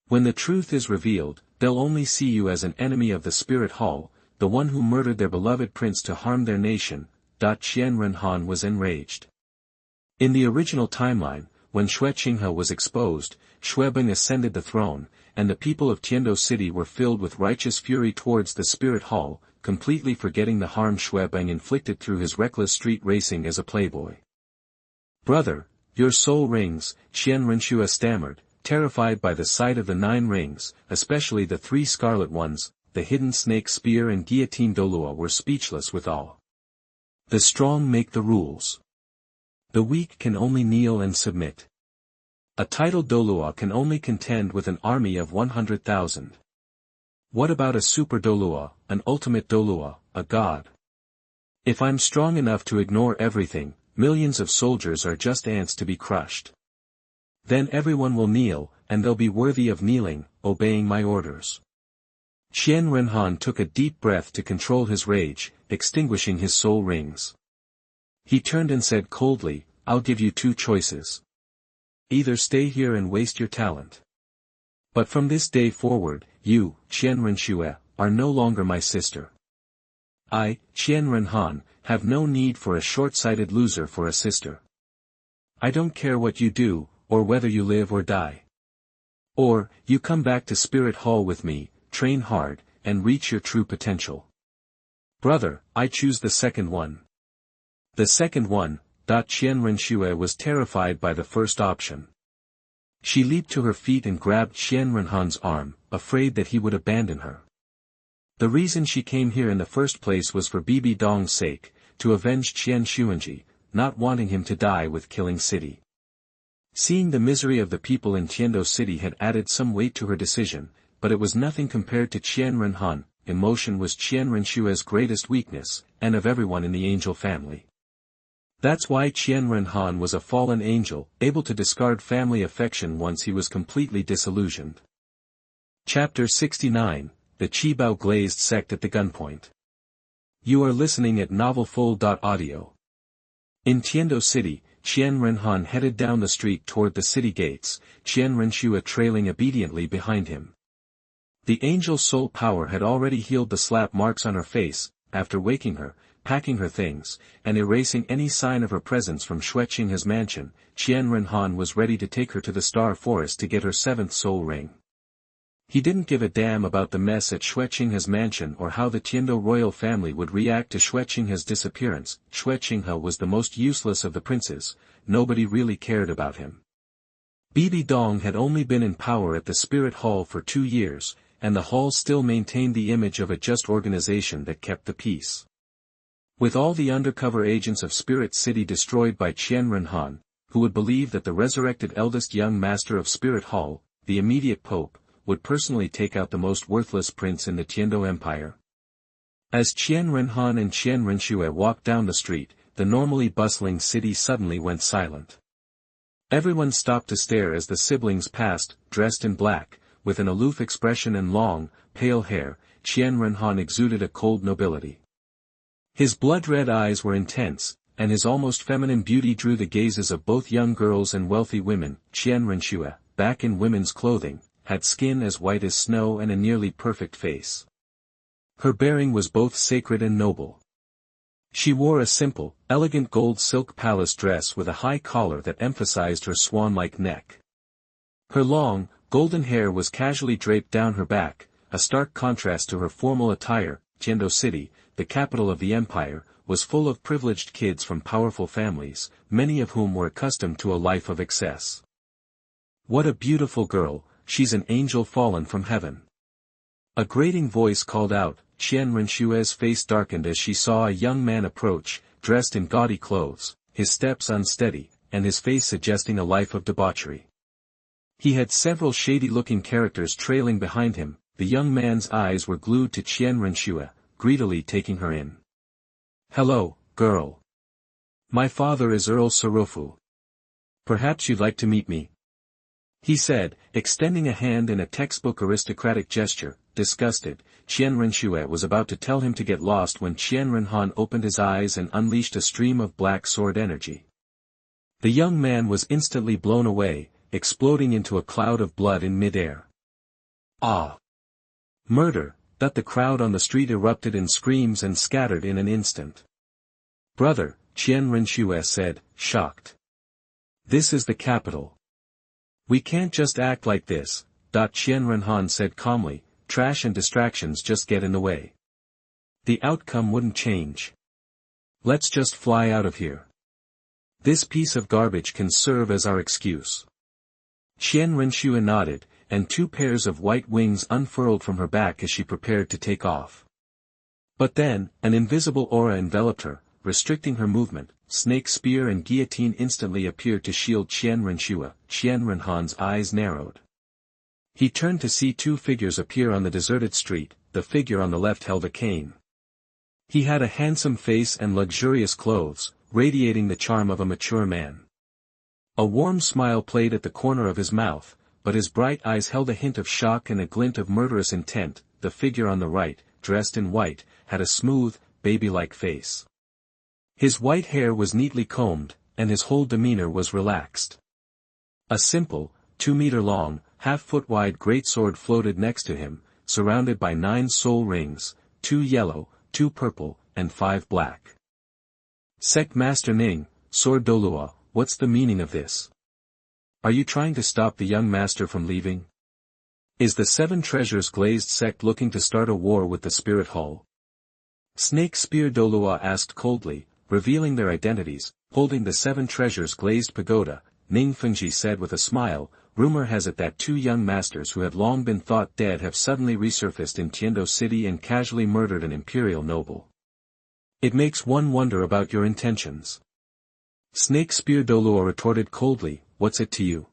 When the truth is revealed, they'll only see you as an enemy of the Spirit Hall, the one who murdered their beloved prince to harm their nation." Qian Renhan was enraged. In the original timeline, when Xue Qinghe was exposed, Xuebeng ascended the throne, and the people of Tiando City were filled with righteous fury towards the Spirit Hall, completely forgetting the harm Xuebeng inflicted through his reckless street racing as a playboy. "Brother, your soul rings," Qian Renxue stammered, terrified by the sight of the 9 rings, especially the 3 scarlet ones. The hidden Snake Spear and Guillotine Douluo were speechless with awe. "The strong make the rules. The weak can only kneel and submit." A titled Douluo can only contend with an army of 100,000. What about a super Douluo, an ultimate Douluo, a god? If I'm strong enough to ignore everything, millions of soldiers are just ants to be crushed. Then everyone will kneel, and they'll be worthy of kneeling, obeying my orders. Qian Renhan took a deep breath to control his rage, extinguishing his soul rings. He turned and said coldly, I'll give you two choices. Either stay here and waste your talent. But from this day forward, you, Qian Renxue, are no longer my sister. I, Qian Renhan, have no need for a short-sighted loser for a sister. I don't care what you do, or whether you live or die. Or, you come back to Spirit Hall with me, train hard, and reach your true potential. Brother, I choose the second one. The second one. Qian Renxue was terrified by the first option. She leaped to her feet and grabbed Qian Renhan's arm, afraid that he would abandon her. The reason she came here in the first place was for Bibi Dong's sake, to avenge Qianxunji, not wanting him to die with Killing City. Seeing the misery of the people in Tiando City had added some weight to her decision, but it was nothing compared to Qian Renhan. Emotion was Qian Renxue's greatest weakness, and of everyone in the angel family. That's why Qian Renhan was a fallen angel, able to discard family affection once he was completely disillusioned. Chapter 69, The Qibao Glazed Sect at the Gunpoint. You are listening at NovelFull.audio. In Tiando City, Qian Renhan headed down the street toward the city gates, Qian Renxue trailing obediently behind him. The angel's soul power had already healed the slap marks on her face, after waking her, packing her things, and erasing any sign of her presence from Shueqinghe's mansion. Qian Renhan was ready to take her to the Star Forest to get her seventh soul ring. He didn't give a damn about the mess at Shueqinghe's mansion or how the Tiando royal family would react to Shueqinghe's disappearance. Shueqinghe was the most useless of the princes, nobody really cared about him. Bibi Dong had only been in power at the Spirit Hall for 2 years, and the hall still maintained the image of a just organization that kept the peace. With all the undercover agents of Spirit City destroyed by Qian Renhan, who would believe that the resurrected eldest young master of Spirit Hall, the immediate pope, would personally take out the most worthless prince in the Tiando Empire? As Qian Renhan and Qian Renxue walked down the street, the normally bustling city suddenly went silent. Everyone stopped to stare as the siblings passed, dressed in black, with an aloof expression and long, pale hair. Qian Renhan exuded a cold nobility. His blood-red eyes were intense, and his almost feminine beauty drew the gazes of both young girls and wealthy women. Qian Renxue, back in women's clothing, had skin as white as snow and a nearly perfect face. Her bearing was both sacred and noble. She wore a simple, elegant gold silk palace dress with a high collar that emphasized her swan-like neck. Her long, golden hair was casually draped down her back, a stark contrast to her formal attire. Tiando City, the capital of the empire, was full of privileged kids from powerful families, many of whom were accustomed to a life of excess. What a beautiful girl, she's an angel fallen from heaven. A grating voice called out. Qian Renxue's face darkened as she saw a young man approach, dressed in gaudy clothes, his steps unsteady, and his face suggesting a life of debauchery. He had several shady-looking characters trailing behind him. The young man's eyes were glued to Qian Renxue, greedily taking her in. Hello, girl. My father is Earl Sarofu. Perhaps you'd like to meet me? He said, extending a hand in a textbook aristocratic gesture. Disgusted, Qian Renxue was about to tell him to get lost when Qian Renhan opened his eyes and unleashed a stream of black sword energy. The young man was instantly blown away, exploding into a cloud of blood in mid-air. Ah! Murder! That the crowd on the street erupted in screams and scattered in an instant. Brother, Qian Renxue said, shocked. This is the capital. We can't just act like this. Qian Renhan said calmly, trash and distractions just get in the way. The outcome wouldn't change. Let's just fly out of here. This piece of garbage can serve as our excuse. Qian Renxue nodded, and 2 pairs of white wings unfurled from her back as she prepared to take off. But then, an invisible aura enveloped her, restricting her movement. Snake spear and guillotine instantly appeared to shield Qian Renxue. Qian Renhan's eyes narrowed. He turned to see two figures appear on the deserted street. The figure on the left held a cane. He had a handsome face and luxurious clothes, radiating the charm of a mature man. A warm smile played at the corner of his mouth, but his bright eyes held a hint of shock and a glint of murderous intent. The figure on the right, dressed in white, had a smooth, baby-like face. His white hair was neatly combed, and his whole demeanor was relaxed. A simple, 2-meter-long, half-foot-wide greatsword floated next to him, surrounded by 9 soul rings, 2 yellow, 2 purple, and 5 black. Sect Master Ning, Sword Douluo, what's the meaning of this? Are you trying to stop the young master from leaving? Is the 7 Treasures Glazed sect looking to start a war with the Spirit Hall? Snake Spear Douluo asked coldly, revealing their identities. Holding the 7 Treasures Glazed pagoda, Ning Fengji said with a smile, rumor has it that 2 young masters who had long been thought dead have suddenly resurfaced in Tiando City and casually murdered an imperial noble. It makes one wonder about your intentions. Snake Spear Douluo retorted coldly, what's it to you?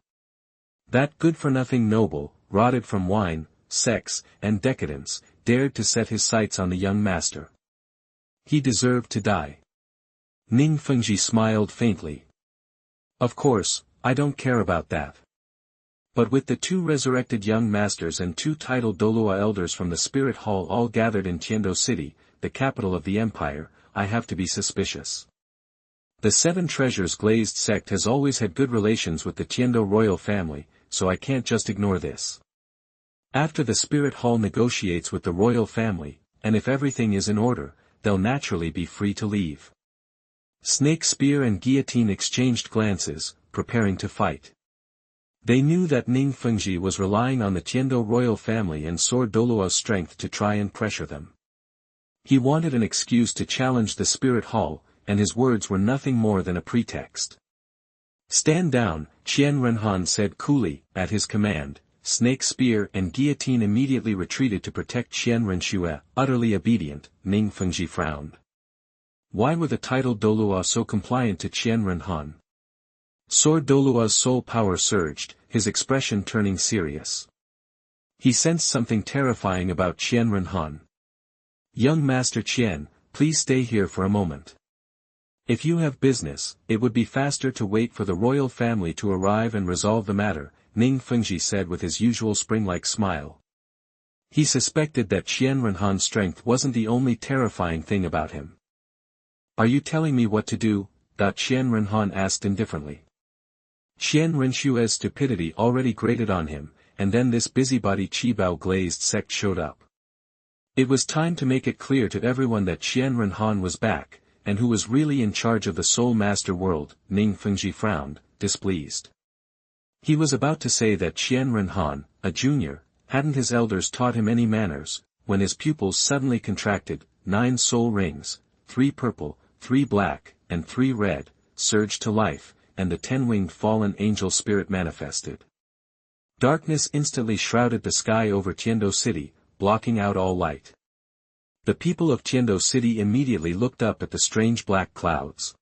That good-for-nothing noble, rotted from wine, sex, and decadence, dared to set his sights on the young master. He deserved to die. Ning Fengji smiled faintly. Of course, I don't care about that. But with the 2 resurrected young masters and 2 titled Douluo elders from the Spirit Hall all gathered in Tiando City, the capital of the empire, I have to be suspicious. The 7 Treasures Glazed sect has always had good relations with the Tiando royal family, so I can't just ignore this. After the Spirit Hall negotiates with the royal family, and if everything is in order, they'll naturally be free to leave. Snake Spear and Guillotine exchanged glances, preparing to fight. They knew that Ning Fengji was relying on the Tiando royal family and Sword Douluo's strength to try and pressure them. He wanted an excuse to challenge the Spirit Hall, and his words were nothing more than a pretext. Stand down, Qian Renhan said coolly. At his command, Snake Spear and Guillotine immediately retreated to protect Qian Renxue. Utterly obedient, Ning Fengji frowned. Why were the titled Douluo so compliant to Qian Renhan? Sword Douluo's soul power surged, his expression turning serious. He sensed something terrifying about Qian Renhan. Young Master Qian, please stay here for a moment. If you have business, it would be faster to wait for the royal family to arrive and resolve the matter, Ning Fengji said with his usual spring-like smile. He suspected that Qian Renhan's strength wasn't the only terrifying thing about him. Are you telling me what to do? Qian Renhan asked indifferently. Qian Renxue's stupidity already grated on him, and then this busybody Qibao Glazed sect showed up. It was time to make it clear to everyone that Qian Renhan was back, and who was really in charge of the Soul Master world. Ning Fengji frowned, displeased. He was about to say that Qian Renhan, a junior, hadn't his elders taught him any manners, when his pupils suddenly contracted. 9 soul rings, 3 purple, 3 black, and 3 red, surged to life, and the 10-winged fallen angel spirit manifested. Darkness instantly shrouded the sky over Tiando City, blocking out all light. The people of Tiando City immediately looked up at the strange black clouds.